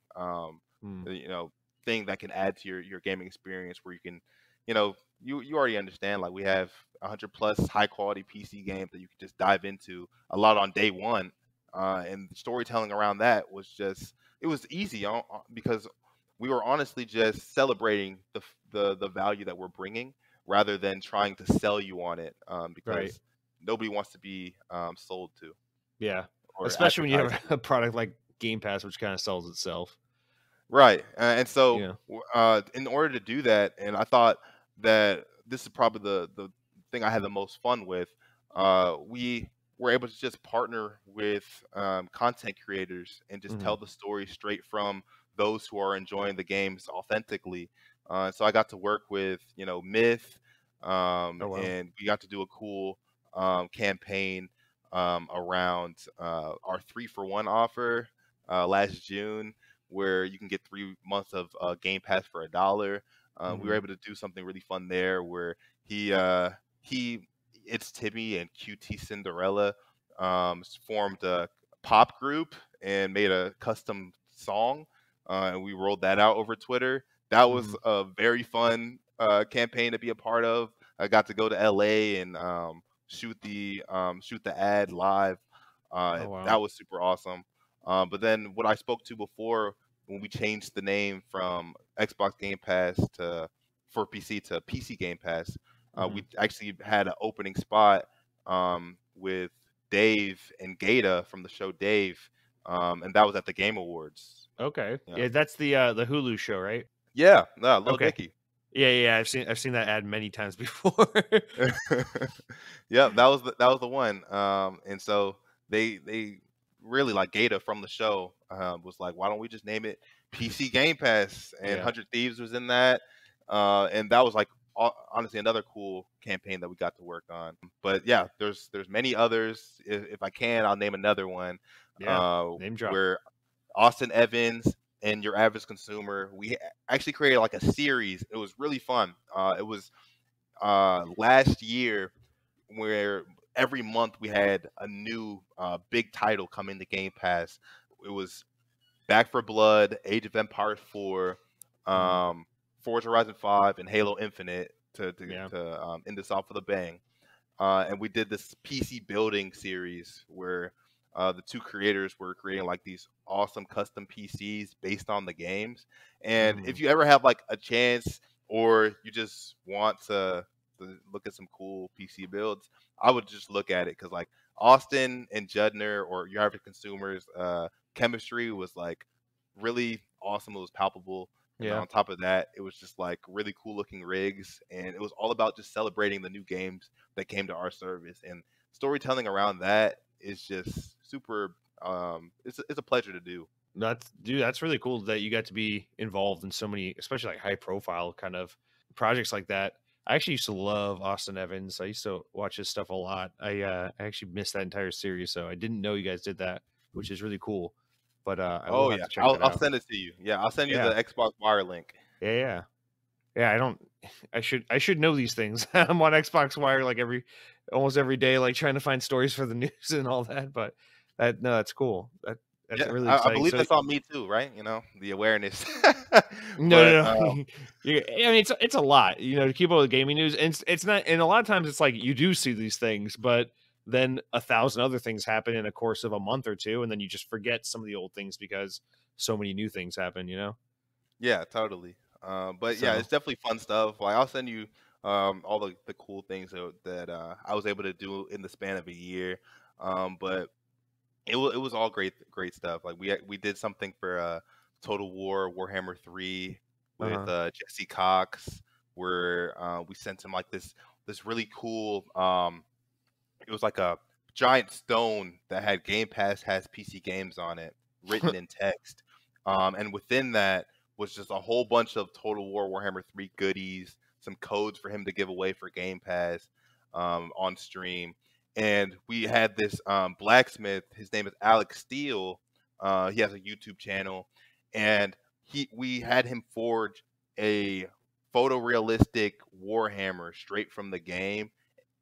Mm. you know thing that can add to your gaming experience where you can, you know, you already understand like we have 100 plus high quality PC games that you can just dive into a lot on day one, and the storytelling around that was just it was easy because we were honestly just celebrating the value that we're bringing rather than trying to sell you on it Right. because nobody wants to be sold to Yeah. or Especially when you advertised have to. a product like Game Pass, which kind of sells itself. Right. And so, Yeah. in order to do that, and I thought that this is probably the thing I had the most fun with, we were able to just partner with content creators and just Hmm. tell the story straight from those who are enjoying the games authentically. So I got to work with, Myth, Oh wow. and we got to do a cool campaign around our 3-for-1 offer last June where you can get 3 months of Game Pass for $1. We were Hmm. able to do something really fun there where he it's Timmy and QT Cinderella formed a pop group and made a custom song, and we rolled that out over Twitter. That Hmm. was a very fun campaign to be a part of. I got to go to LA and shoot the ad live. Oh wow. That was super awesome. But then what I spoke to before when we changed the name from Xbox Game Pass to for PC to PC Game Pass, Hmm. we actually had an opening spot with Dave and Gata from the show Dave, and that was at the Game Awards. Okay. Yeah, Yeah, that's the Hulu show, right? yeah, no, Lil Okay. Dicky. Yeah, yeah, I've seen that ad many times before. Yep, that was the one. And so they really like Gata from the show was like, why don't we just name it PC Game Pass? And Yeah. 100 Thieves was in that, and that was like honestly another cool campaign that we got to work on. But yeah, there's many others. If I can, I'll name another one Yeah. Name drop. where Austin Evans and Your Average Consumer we actually created like a series. It was really fun. It was last year where every month we had a new big title come into Game Pass. It was Back for Blood, Age of Empires 4, Hmm. Forza Horizon 5, and Halo Infinite Yeah. to end this off with a bang. And we did this PC building series where the two creators were creating like these awesome custom PCs based on the games. And Hmm. if you ever have like a chance or you just want to look at some cool PC builds, I would just look at it because like Austin and Judner or your average consumers chemistry was like really awesome. It was palpable. And Yeah. on top of that, it was just like really cool looking rigs, and it was all about just celebrating the new games that came to our service. And storytelling around that is just super. It's a pleasure to do. That's really cool that you got to be involved in so many, especially like high profile kind of projects like that. I actually used to love Austin Evans. I used to watch his stuff a lot. I actually missed that entire series, so I didn't know you guys did that, which is really cool. But I will Oh have yeah, to check I'll that I'll out. send it to you. Yeah, I'll send you Yeah. the Xbox Wire link. Yeah, yeah. Yeah, I don't I should know these things. I'm on Xbox Wire like almost every day, like trying to find stories for the news and all that. But that's cool. That's Yeah, really I exciting. believe So that's on me too, right? The awareness. no, but no, no. I mean, it's a lot, to keep up with gaming news, and it's not. And a lot of times, it's like you do see these things, but then 1,000 other things happen in a course of a month or two, and then you just forget some of the old things because so many new things happen. yeah, totally. But yeah, So it's definitely fun stuff. Like I'll send you all the cool things that I was able to do in the span of a year. But it was all great stuff. Like we did something for Total War Warhammer 3 with uh-huh. Jesse Cox, where we sent him like this really cool. It was like a giant stone that had Game Pass has PC games on it, written in text. And within that was just a whole bunch of Total War Warhammer 3 goodies, some codes for him to give away for Game Pass on stream. And we had this blacksmith. His name is Alex Steele. He has a YouTube channel, and we had him forge a photorealistic Warhammer straight from the game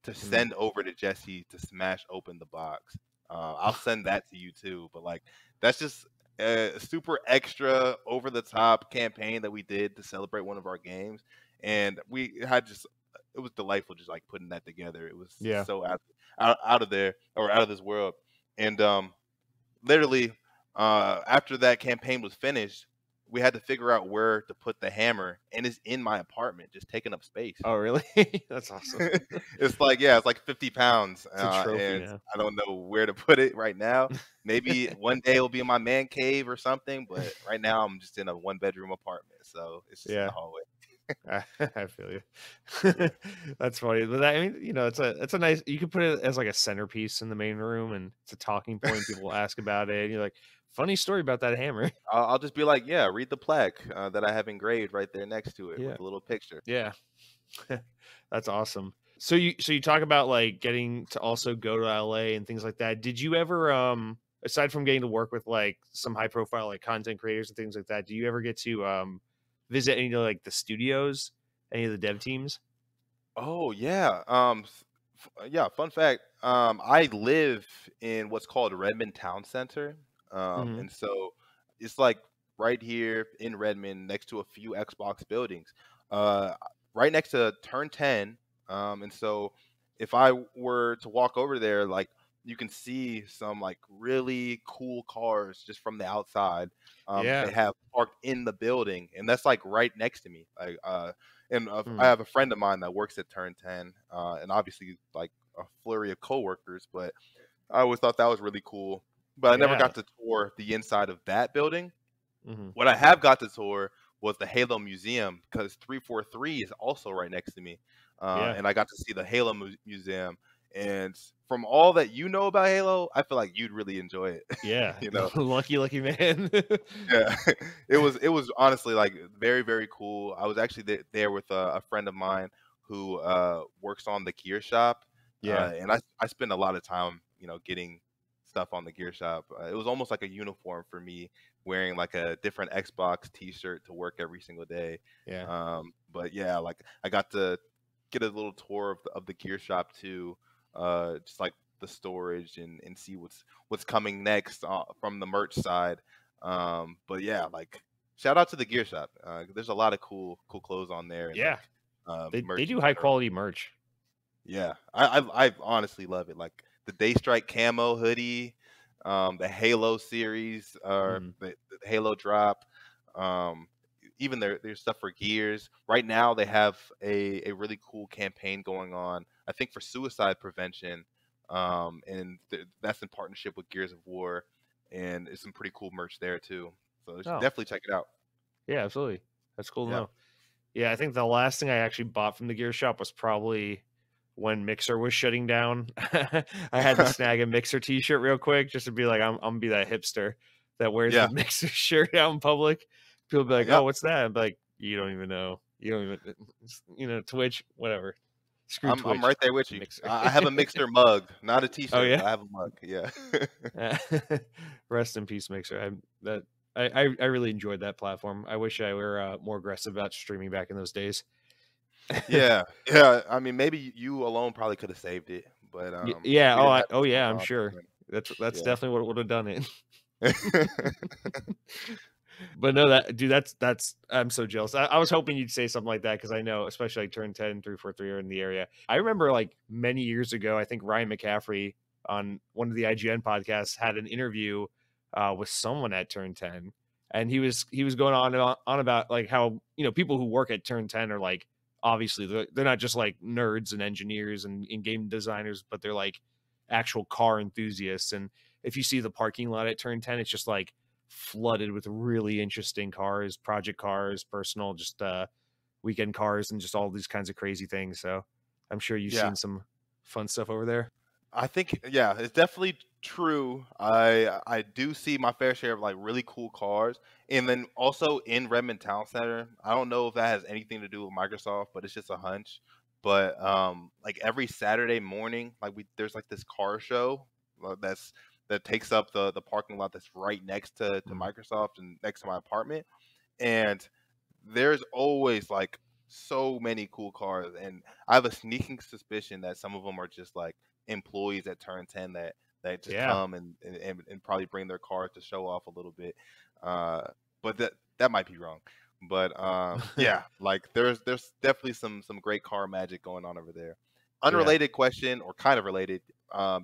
to Mm. send over to Jesse to smash open the box. I'll send that to you too. But like, that's just a super extra over the top campaign that we did to celebrate one of our games, and we had just it was delightful just like putting that together. It was Yeah. so out of there or out of this world, and literally, after that campaign was finished, we had to figure out where to put the hammer, and it's in my apartment, just taking up space. Oh, really? That's awesome. It's like, yeah, it's like 50 pounds, It's a trophy and now. I don't know where to put it right now. Maybe one day it'll be in my man cave or something, but right now I'm just in a one-bedroom apartment, so it's just in the Yeah. hallway. I feel you. Yeah. That's funny. But I mean, it's a nice, you could put it as like a centerpiece in the main room and it's a talking point. People will ask about it. And you're like, funny story about that hammer. I'll just be like, yeah, read the plaque that I have engraved right there next to it Yeah. with a little picture. Yeah. That's awesome. So you talk about like getting to also go to LA and things like that. Did you ever aside from getting to work with like some high profile like content creators and things like that, do you ever get to visit any of like the studios, any of the dev teams? Oh yeah. Yeah. Fun fact. I live in what's called Redmond Town Center, Hmm. and so it's like right here in Redmond, next to a few Xbox buildings, uh, right next to Turn 10. And so if I were to walk over there, like you can see some like really cool cars just from the outside. They Yeah. have parked in the building, and that's like right next to me. And I Mm. have a friend of mine that works at Turn 10, and obviously like a flurry of coworkers. But I always thought that was really cool. But I never Yeah. got to tour the inside of that building. Hmm. What I have got to tour was the Halo Museum because 343 is also right next to me, Yeah. and I got to see the Halo Museum. And from all that you know about Halo, I feel like you'd really enjoy it. Yeah. you know, Lucky man. yeah, it was honestly like very very cool. I was actually there with a friend of mine who works on the gear shop, Yeah. and I spend a lot of time getting stuff on the gear shop. It was almost like a uniform for me, wearing like a different Xbox T-shirt to work every single day. Yeah. But yeah, like I got to get a little tour of the gear shop too, just like the storage and see what's coming next from the merch side. But yeah, like shout out to the gear shop. There's a lot of cool clothes on there and Yeah. like They merch do in high general. quality merch. Yeah, I honestly love it. Like the Daystrike camo hoodie, the Halo series, or Mhm. the Halo drop, um, even their stuff for gears. Right now, they have a really cool campaign going on. I think for suicide prevention, and that's in partnership with Gears of War, and it's some pretty cool merch there too. So you should Oh, definitely check it out. yeah, absolutely. That's cool to Yeah. know. Yeah, I think the last thing I actually bought from the gear shop was probably when Mixer was shutting down. I had to snag a Mixer t-shirt real quick just to be like, I'm gonna be that hipster that wears the Yeah. Mixer shirt out in public. People be like, Yep. oh, what's that? I'm like, you don't even know. You don't even, Twitch, whatever. Screw I'm Twitch. right there with you. Mixer. I have a Mixer mug, not a Oh T-shirt, yeah. but I have a mug. Yeah. Rest in peace, Mixer. I really enjoyed that platform. I wish I were more aggressive about streaming back in those days. Yeah, yeah. I mean, maybe you alone probably could have saved it, but Yeah. we didn't have Oh this yeah. going I'm on back sure. That's then. definitely what would have done it. Yeah. But no, that's I'm so jealous. I was hoping you'd say something like that because I know, especially like Turn 10, 343 are in the area. I remember like many years ago, I think Ryan McCaffrey on one of the IGN podcasts had an interview with someone at Turn 10, and he was going on and on about like how people who work at Turn 10 are like obviously they're not just like nerds and engineers and game designers, but they're like actual car enthusiasts. And if you see the parking lot at Turn 10, it's just like flooded with really interesting cars, project cars, personal, just weekend cars, and just all these kinds of crazy things. So I'm sure you've Yeah. seen some fun stuff over there. I think yeah, it's definitely true. I do see my fair share of like really cool cars, and then also in Redmond Town Center. I don't know if that has anything to do with Microsoft, but it's just a hunch. But like every Saturday morning, like there's like this car show that takes up the parking lot that's right next to Mm. Microsoft and next to my apartment, and there's always like so many cool cars, and I have a sneaking suspicion that some of them are just like employees at Turn 10 that just Yeah. come and probably bring their cars to show off a little bit. Uh, but that might be wrong. But yeah, like there's definitely some great car magic going on over there. Yeah. Unrelated question or kind of related.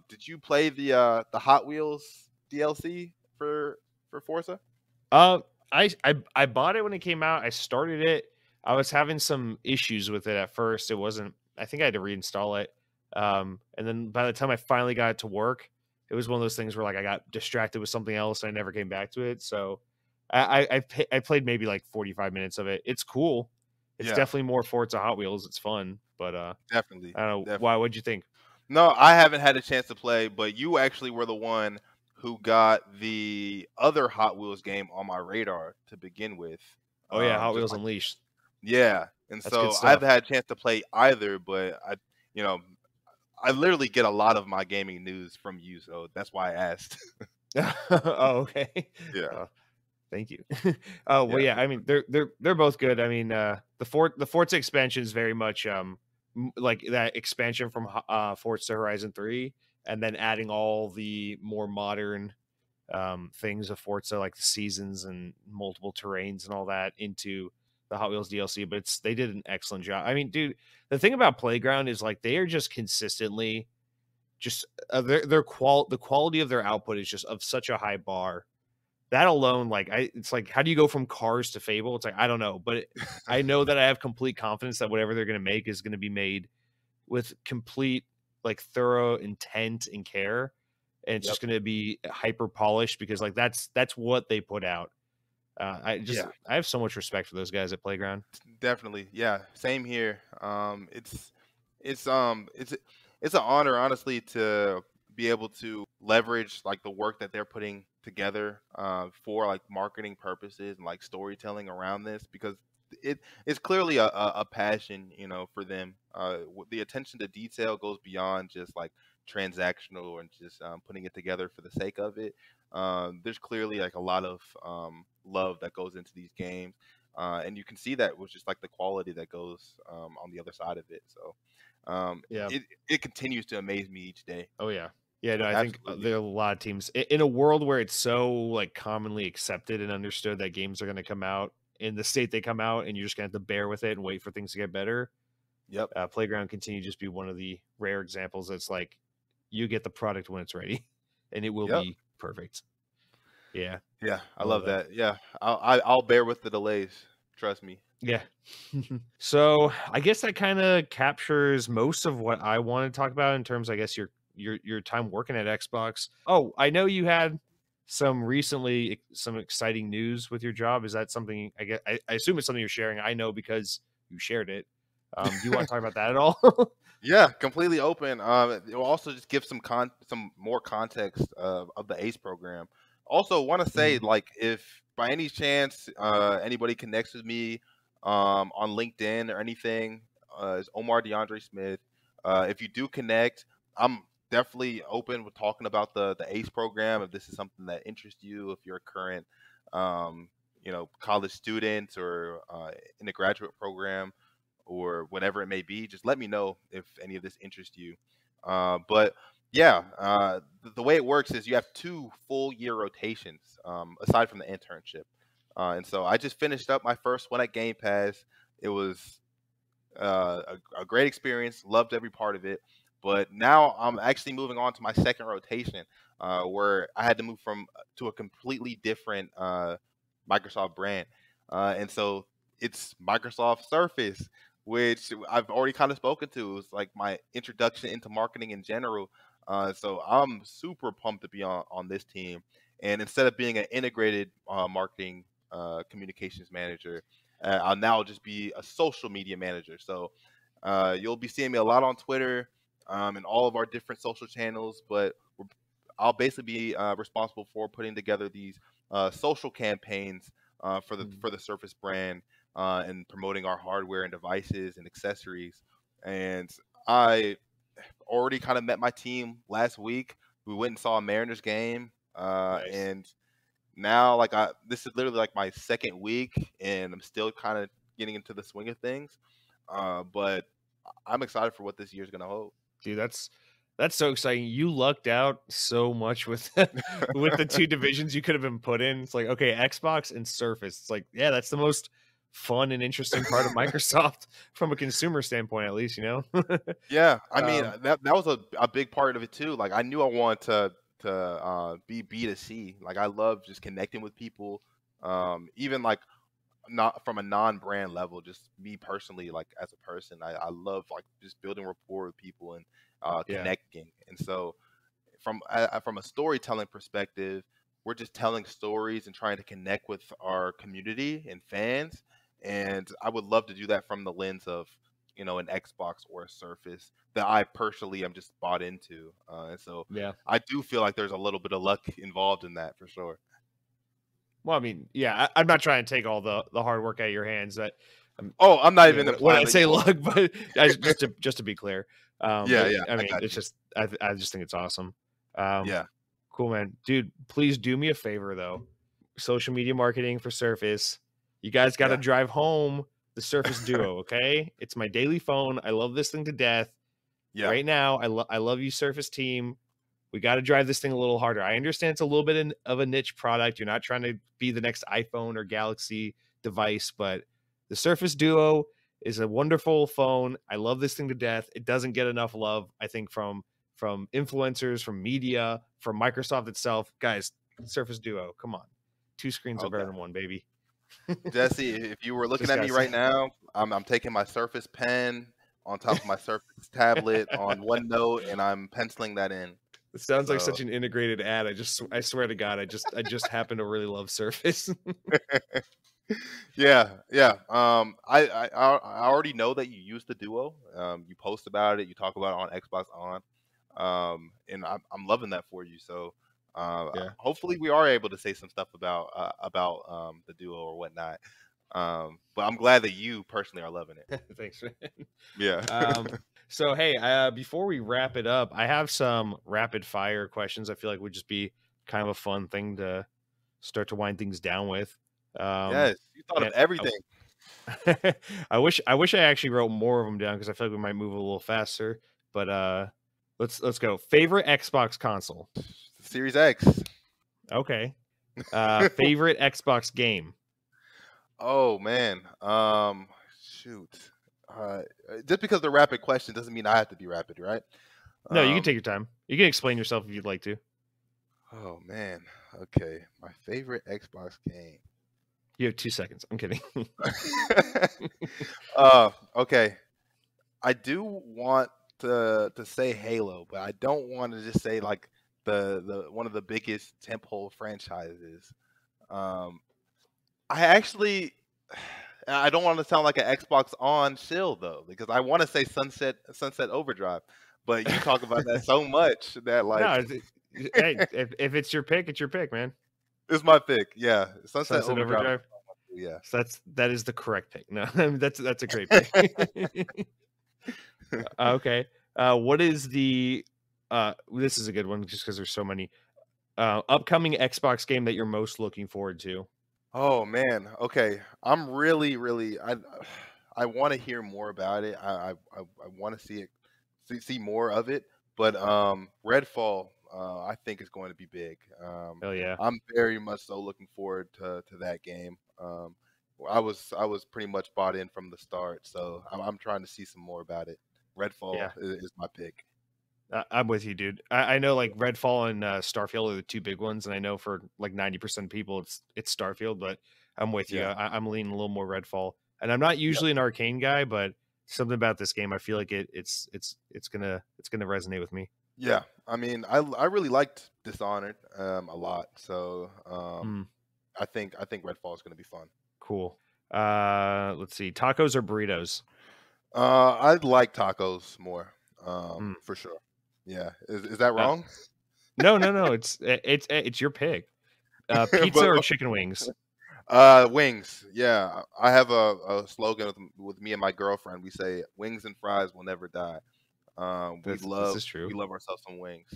Did you play the Hot Wheels? DLC for Forza? Uh, I bought it when it came out. I started it. I was having some issues with it at first. It wasn't. I think I had to reinstall it. And then by the time I finally got it to work, it was one of those things where like I got distracted with something else and I never came back to it. So I played maybe like 45 minutes of it. It's cool. It's Yeah, definitely more Forza Hot Wheels. It's fun, but definitely, I don't know why. definitely. What'd you think? No, I haven't had a chance to play, but you actually were the one who got the other Hot Wheels game on my radar to begin with. Oh yeah, Hot Just Wheels like Unleashed. yeah, and That's good so I haven't stuff. had a chance to play either, but you know, I literally get a lot of my gaming news from you, so that's why I asked. Oh, okay. Yeah, Uh, Thank you. Oh, well, yeah, yeah, I mean, they're both good. I mean, the Forza expansion is very much like that expansion from Forza Horizon 3, and then adding all the more modern things of Forza, like the seasons and multiple terrains and all that into the Hot Wheels DLC. But they did an excellent job. I mean, dude, the thing about Playground is like they are just consistently just the quality of their output is just of such a high bar that alone, like, it's like, how do you go from Cars to Fable? It's like, I don't know, but I know that I have complete confidence that whatever they're gonna make is gonna be made with complete, like, thorough intent and care, and it's yep, just gonna be hyper polished because, like, that's what they put out. yeah, I have so much respect for those guys at Playground. definitely, yeah. Same here. It's it's an honor, honestly, to be able to leverage like the work that they're putting together for like marketing purposes and like storytelling around this because it's clearly a passion, you know, for them. The attention to detail goes beyond just like transactional and just putting it together for the sake of it. There's clearly like a lot of love that goes into these games, and you can see that with just like the quality that goes on the other side of it. So Yeah. it continues to amaze me each day. Oh, yeah. Yeah, no, I think, Absolutely. there are a lot of teams in a world where it's so, like, commonly accepted and understood that games are gonna come out in the state they come out, and you're just gonna have to bear with it and wait for things to get better. Yep. Playground continue to just be one of the rare examples that's like you get the product when it's ready, and it will Yep. be perfect. Yeah, Yeah, I I love love that. that. Yeah, I'll bear with the delays. Trust me. Yeah. So I guess that kind of captures most of what I want to talk about in terms, I guess, your time working at Xbox. Oh, I know you had some exciting news with your job. Is that something? I assume it's something you're sharing. I know because you shared it. Do you want to talk about that at all? Yeah, completely open. It will also just give some more context of the ACE program. Also, want to say Mhm. like if by any chance anybody connects with me on LinkedIn or anything, it's Omar DeAndre Smith. If you do connect, I'm definitely open with talking about the ACE program. If this is something that interests you, if you're a current college student or in a graduate program or whatever it may be, just let me know if any of this interests you. But yeah, the way it works is you have 2 full year rotations aside from the internship. And so I just finished up my first one at Game Pass. It was a great experience, loved every part of it. But now I'm actually moving on to my second rotation, where I had to move from to a completely different Microsoft brand, and so it's Microsoft Surface, which I've already kind of spoken to. It was like my introduction into marketing in general. So I'm super pumped to be on this team. And instead of being an integrated marketing communications manager, I'll now just be a social media manager. So you'll be seeing me a lot on Twitter and all of our different social channels, but I'll basically be responsible for putting together these social campaigns Mhm. for the Surface brand and promoting our hardware and devices and accessories. And I already kind of met my team last week. We went and saw a Mariners game, Nice. and now like this is literally like my second week, and I'm still kind of getting into the swing of things. But I'm excited for what this year's gonna hold. Dude, that's so exciting. You lucked out so much with with the two divisions you could have been put in. It's like, okay, Xbox and Surface. It's like, yeah, that's the most fun and interesting part of Microsoft from a consumer standpoint, at least, you know? Yeah, I mean um, that was a big part of it too. Like I knew I wanted to be B2C. Like I love just connecting with people, even like not from a non-brand level, just me personally, like as a person, I love like just building rapport with people and Yeah. connecting. And so from a storytelling perspective, we're just telling stories and trying to connect with our community and fans. And I would love to do that from the lens of, an Xbox or a Surface that I personally am just bought into. And so Yeah. I do feel like there's a little bit of luck involved in that for sure. Well, I mean, yeah, I'm not trying to take all the hard work out of your hands. That Oh, I'm not even when I implying that say you are. luck, but just to be clear, Yeah, but yeah, I I mean, got it's you. just I just think it's awesome. Um, Yeah, cool, man, dude. Please do me a favor though. Social media marketing for Surface. You guys got to yeah. drive home the Surface Duo, okay? It's my daily phone. I love this thing to death. Yeah, Right now, I love you, Surface team. We got to drive this thing a little harder. I understand it's a little bit of a niche product. You're not trying to be the next iPhone or Galaxy device, but the Surface Duo is a wonderful phone. I love this thing to death. It doesn't get enough love, I think, from influencers, from media, from Microsoft itself. Guys, Surface Duo, come on. Two screens are better okay. than one, baby. Jesse, if you were looking Just at gotta me say. right now, I'm taking my Surface Pen on top of my Surface tablet on OneNote, and I'm penciling that in. It sounds like So such an integrated ad. I swear to God, I just happen to really love Surface. yeah, yeah. I already know that you use the Duo. You post about it, you talk about it on Xbox On, and I'm loving that for you. So Yeah. hopefully we are able to say some stuff about the Duo or whatnot. But I'm glad that you personally are loving it. Thanks, man. Yeah. Um, so hey, before we wrap it up, I have some rapid fire questions. I feel like would just be kind of a fun thing to start to wind things down with. Um, Yes, you thought of and everything. I wish I actually wrote more of them down because I feel like we might move a little faster. But let's go. Favorite Xbox console. Series X. Okay. Favorite Xbox game. Oh man. Shoot. Just because the rapid question doesn't mean I have to be rapid, right? No, you can Um, take your time. You can explain yourself if you'd like to. oh man. Okay. My favorite Xbox game. You have 2 seconds. I'm kidding. Okay. I do want to say Halo, but I don't want to just say like the one of the biggest tentpole franchises. Um, I actually I don't want to sound like an Xbox on shill though, because I want to say Sunset Overdrive, but you talk about that so much that No, like hey, if it's your pick, it's your pick, man. it's my pick. Yeah, Sunset Sunset Overdrive. Overdrive. Yeah. So that is the correct pick. No, that's a great pick. Okay. What is the this is a good one just because there's so many upcoming Xbox game that you're most looking forward to. Oh man. Okay. I'm really I want to hear more about it. I want to see it see more of it. But Redfall I think is going to be big. Hell yeah. I'm very much so looking forward to that game. I was pretty much bought in from the start, so I'm trying to see some more about it. Redfall Yeah. is my pick. I'm with you, dude. I know like Redfall and Starfield are the two big ones, and I know for like 90% of people it's Starfield, but I'm with you. Yeah. I'm leaning a little more Redfall, and I'm not Yep. usually an arcane guy, but something about this game, I feel like it's gonna resonate with me. Yeah. I mean, I really liked Dishonored a lot, so Hmm, I think Redfall is going to be fun. cool. Let's see, tacos or burritos? I like tacos more, Hmm. for sure. Yeah. Is that Uh, wrong? no. It's your pick. Pizza But or chicken wings? wings. Yeah. I have a slogan with me and my girlfriend. We say wings and fries will never die. We This love is true. we love ourselves some wings.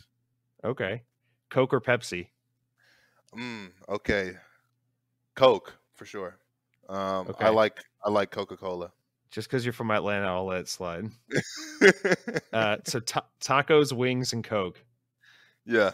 Okay. Coke or Pepsi? Okay. Coke for sure. I Okay. like Coca-Cola. Just because you're from Atlanta, I'll let it slide. So tacos, wings, and Coke. Yeah.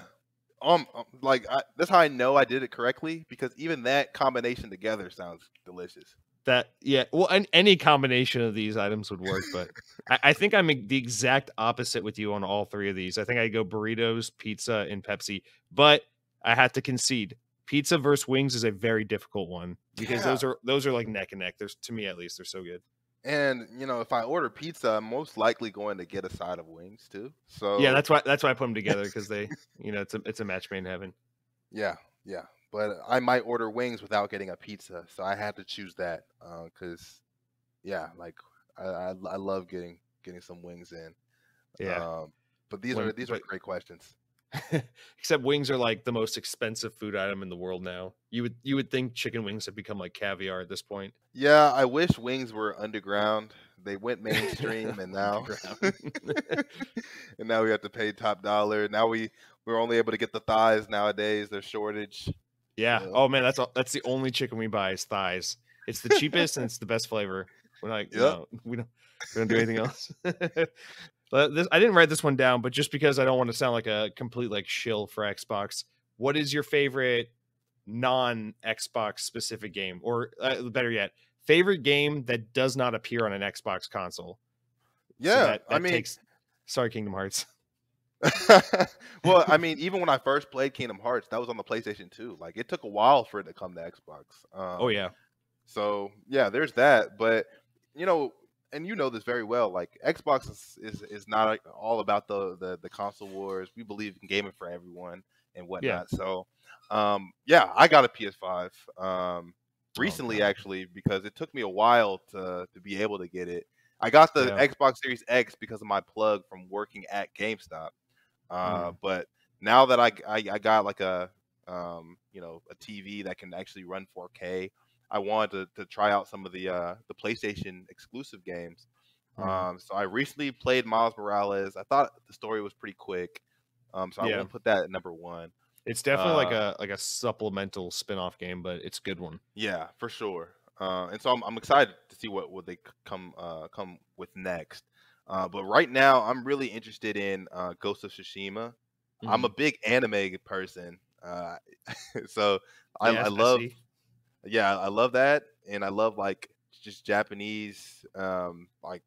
Like that's how I know I did it correctly because even that combination together sounds delicious. That yeah, well, any combination of these items would work, but I think I'm the exact opposite with you on all three of these. I think I go burritos, pizza, and Pepsi, but I have to concede, pizza versus wings is a very difficult one because Yeah. those are like neck and neck. There's to me at least they're so good. And if I order pizza, I'm most likely going to get a side of wings too. Yeah, So that's why I put them together because they, it's a match made in heaven. yeah, yeah. But I might order wings without getting a pizza, so I had to choose that because yeah, like I love getting some wings in. Yeah, Um, but these when are these are but great questions. except wings are like the most expensive food item in the world now. You would think chicken wings have become like caviar at this point. Yeah, I wish wings were underground. They went mainstream, and now Underground. and now we have to pay top dollar. Now we're only able to get the thighs nowadays. There's shortage. Yeah. So Oh man, that's the only chicken we buy is thighs. It's the cheapest and it's the best flavor. We're like, yep. we don't do anything else. But this I didn't write this one down, but just because I don't want to sound like a complete like shill for Xbox, what is your favorite non Xbox specific game, or better yet, favorite game that does not appear on an Xbox console? So Yeah, I that mean, takes, sorry, Kingdom Hearts. well, I mean, even when I first played Kingdom Hearts, that was on the PlayStation 2. Like it took a while for it to come to Xbox. Oh yeah, So yeah, there's that. But you know, and you know this very well. Like Xbox is not all about the console wars. We believe in gaming for everyone and yeah. whatnot. So yeah, I got a PS5 Oh recently god, actually because it took me a while to be able to get it. I got the yeah. Xbox Series X because of my plug from working at GameStop. Mm, But now that I got like a TV that can actually run 4K, I wanted to try out some of the PlayStation exclusive games. mm, So I recently played Miles Morales. I thought the story was pretty quick. So I yeah. won't put that at number one. It's definitely Uh, like a supplemental spin-off game, but it's a good one. yeah, for sure. And so I'm excited to see what they come with next. But right now, I'm really interested in Ghost of Tsushima. I'm a Mm. big anime person, so I Yes, I love see. yeah I love that, and I love like just Japanese like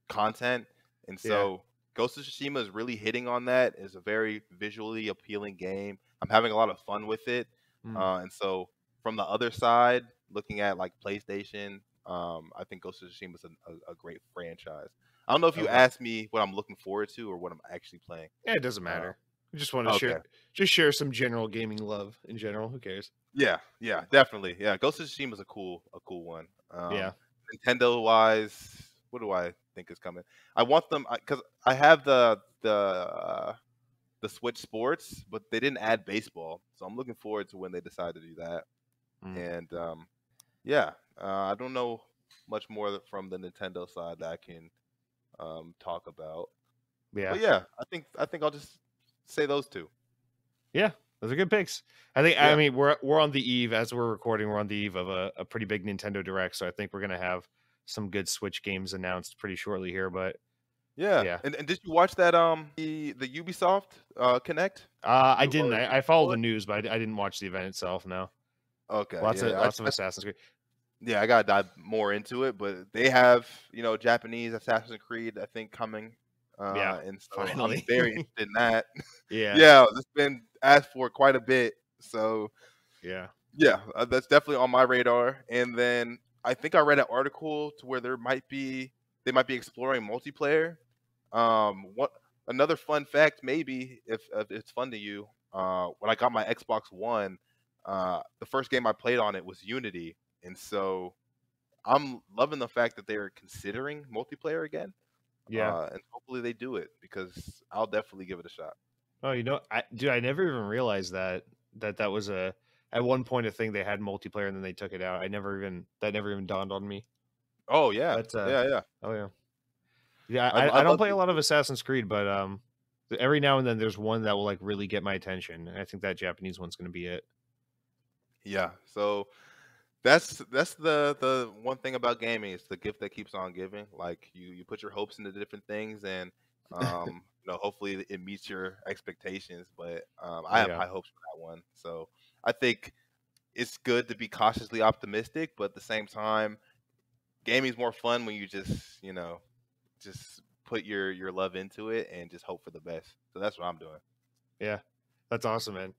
content, and Yeah. so Ghost of Tsushima is really hitting on that. It's a very visually appealing game. I'm having a lot of fun with it, Mm. and so from the other side, looking at like PlayStation, I think Ghost of Tsushima is a great franchise. I don't know if you Okay. asked me what I'm looking forward to or what I'm actually playing. Yeah, it doesn't Uh, matter. I just want to okay. share some general gaming love in general. Who cares? Yeah, yeah, definitely. Yeah, Ghost of Tsushima is a cool one. Yeah. Nintendo wise, what do I think is coming? I want them because I have the Switch Sports, but they didn't add baseball, so I'm looking forward to when they decide to do that. Mm. And yeah, I don't know much more from the Nintendo side that I can talk about, Yeah. but yeah, I think I'll just say those two. Yeah. Those are good picks. I Yeah, mean, we're on the eve as we're recording. We're on the eve of a pretty big Nintendo Direct, so I think we're gonna have some good Switch games announced pretty shortly here. But yeah. yeah, And did you watch that the Ubisoft Connect? I didn't. Or I followed the what? news, but I didn't watch the event itself. No, Okay, lots of yeah, lots of Assassin's Creed. yeah, I gotta dive more into it, but they have Japanese Assassin's Creed I think coming, Yeah, and so I'm finally. very interested in that. Yeah, Yeah, it's been asked for quite a bit, so yeah, yeah, that's definitely on my radar. And then I think I read an article to where they might be exploring multiplayer. What another fun fact, maybe if it's fun to you, when I got my Xbox One, the first game I played on it was Unity, and so I'm loving the fact that they're considering multiplayer again, yeah. and hopefully they do it because I'll definitely give it a shot. Oh, I never even realized that was a at one point a thing they had multiplayer and then they took it out. That never even dawned on me. Oh yeah, But yeah, yeah. oh yeah, yeah. I'd I don't love play to. a lot of Assassin's Creed, but every now and then there's one that will like really get my attention, and I think that Japanese one's going to be it. Yeah, so that's the one thing about gaming. It's the gift that keeps on giving. Like you put your hopes into different things, and hopefully it meets your expectations. But I have Yeah, high hopes for that one. So I think it's good to be cautiously optimistic, but at the same time, gaming's more fun when you just, just put your love into it and just hope for the best. So that's what I'm doing. Yeah, that's awesome, man.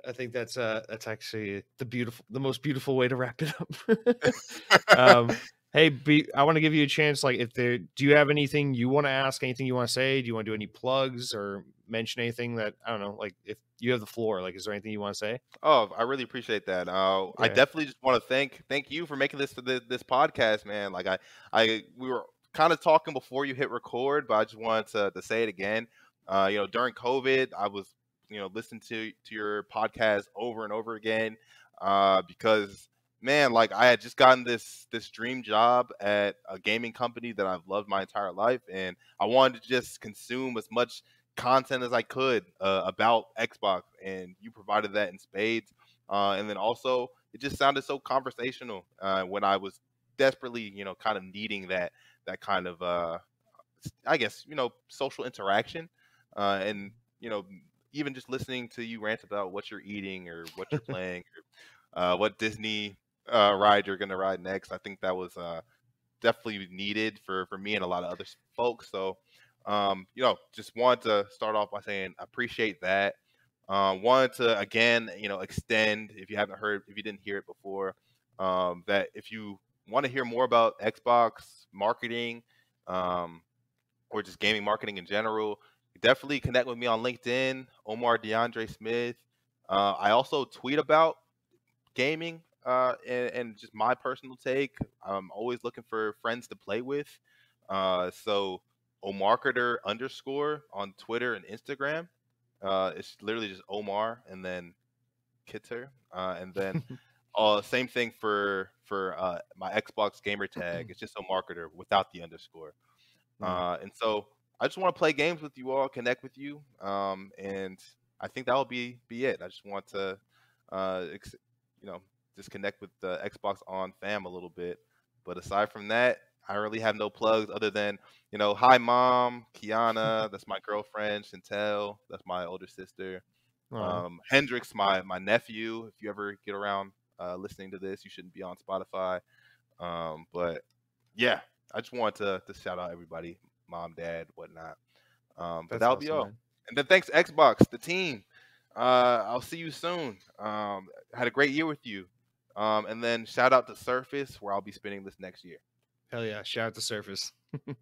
I think that's actually the most beautiful way to wrap it up. Hey, I want to give you a chance. Like, do you have anything you want to ask? Anything you want to say? Do you want to do any plugs or mention anything that I don't know? Like, if you have the floor, like, is there anything you want to say? Oh, I really appreciate that. I Yeah. definitely just want to thank you for making this podcast, man. Like we were kind of talking before you hit record, but I just wanted to say it again. During COVID, I was listening to your podcast over and over again, because man, like I had just gotten this dream job at a gaming company that I've loved my entire life, and I wanted to just consume as much content as I could about Xbox, and you provided that in spades. And then also, it just sounded so conversational when I was desperately, kind of needing that kind of, I guess, social interaction, and even just listening to you rant about what you're eating or what you're playing, or what Disney ride you're gonna ride next. I think that was definitely needed for me and a lot of other folks. So, just wanted to start off by saying I appreciate that. Wanted to again, extend if you didn't hear it before, that if you want to hear more about Xbox marketing, or just gaming marketing in general, definitely connect with me on LinkedIn, Omar DeAndre Smith. I also tweet about gaming, and just my personal take. I'm always looking for friends to play with. So Omarketer _ on Twitter and Instagram. It's literally just Omar and then Kitter. And then same thing for my Xbox gamer tag. It's just Omarketer without the underscore. Mm, And so I just want to play games with you all, connect with you, and I think that will be it. I just want to, you know, just connect with the Xbox On fam a little bit. But aside from that, I really have no plugs other than, hi mom, Kiana, that's my girlfriend, Chantel, that's my older sister, aw, Hendrix, my nephew. If you ever get around listening to this, you shouldn't be on Spotify. But yeah, I just wanted to shout out everybody, mom, dad, whatnot. But that's that'll be awesome, all. man. And then thanks Xbox, the team. I'll see you soon. Had a great year with you. And then shout out to Surface, where I'll be spending this next year. Hell yeah! Shout out to Surface.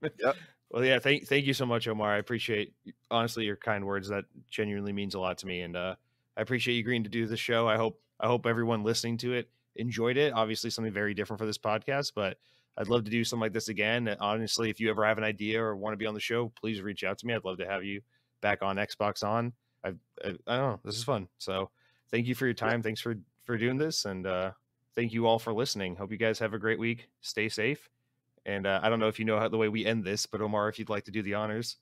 Yep. Well, yeah. Thank you so much, Omar. I appreciate honestly your kind words. That genuinely means a lot to me, and I appreciate you agreeing to do this show. I hope everyone listening to it enjoyed it. Obviously, something very different for this podcast, but I'd love to do something like this again. And honestly, if you ever have an idea or want to be on the show, please reach out to me. I'd love to have you back on Xbox On. I don't know. This is fun. So thank you for your Yeah. time. Thanks for doing this, and thank you all for listening. Hope you guys have a great week. Stay safe. And I don't know if you know how the way we end this, but Omar, if you'd like to do the honors,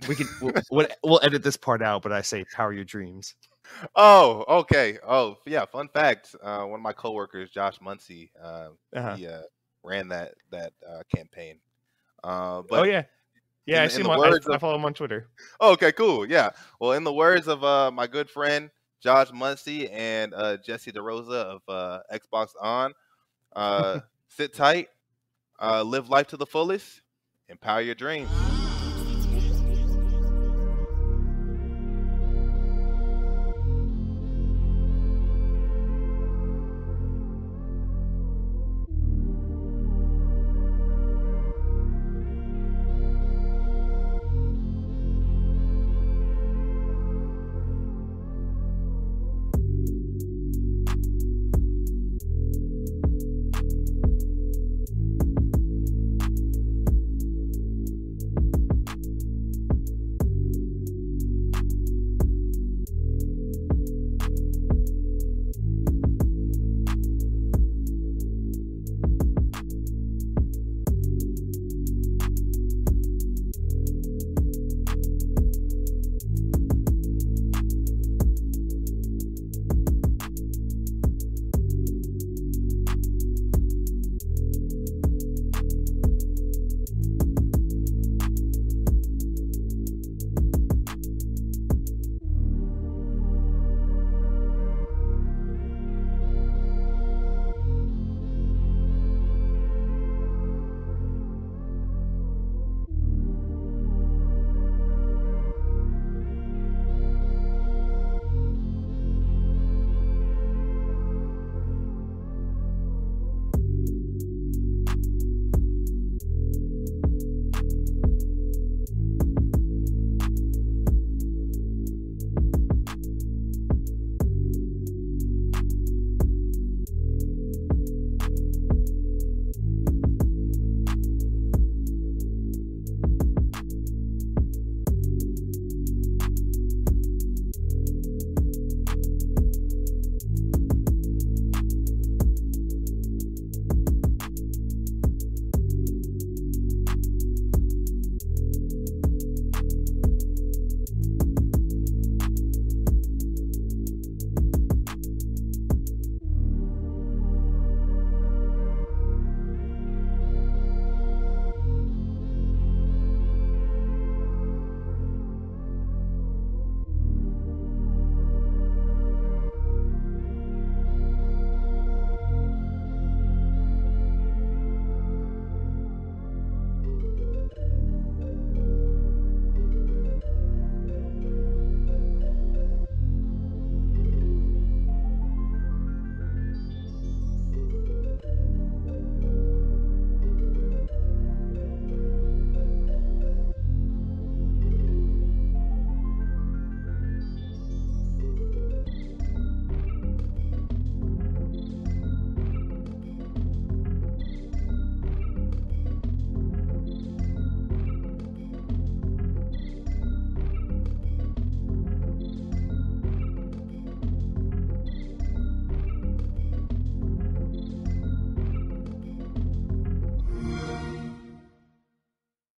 we can. We'll edit this part out, but I say power your dreams. Oh, okay. Oh, yeah. Fun fact: one of my coworkers, Josh Muncie, Uh-huh. he ran that campaign. Oh But yeah, yeah. in I the see in him. the I words of follow him on Twitter. okay, cool. Yeah. Well, in the words of my good friend Josh Muncie and Jesse DeRosa of Xbox On, sit tight, live life to the fullest, empower your dreams.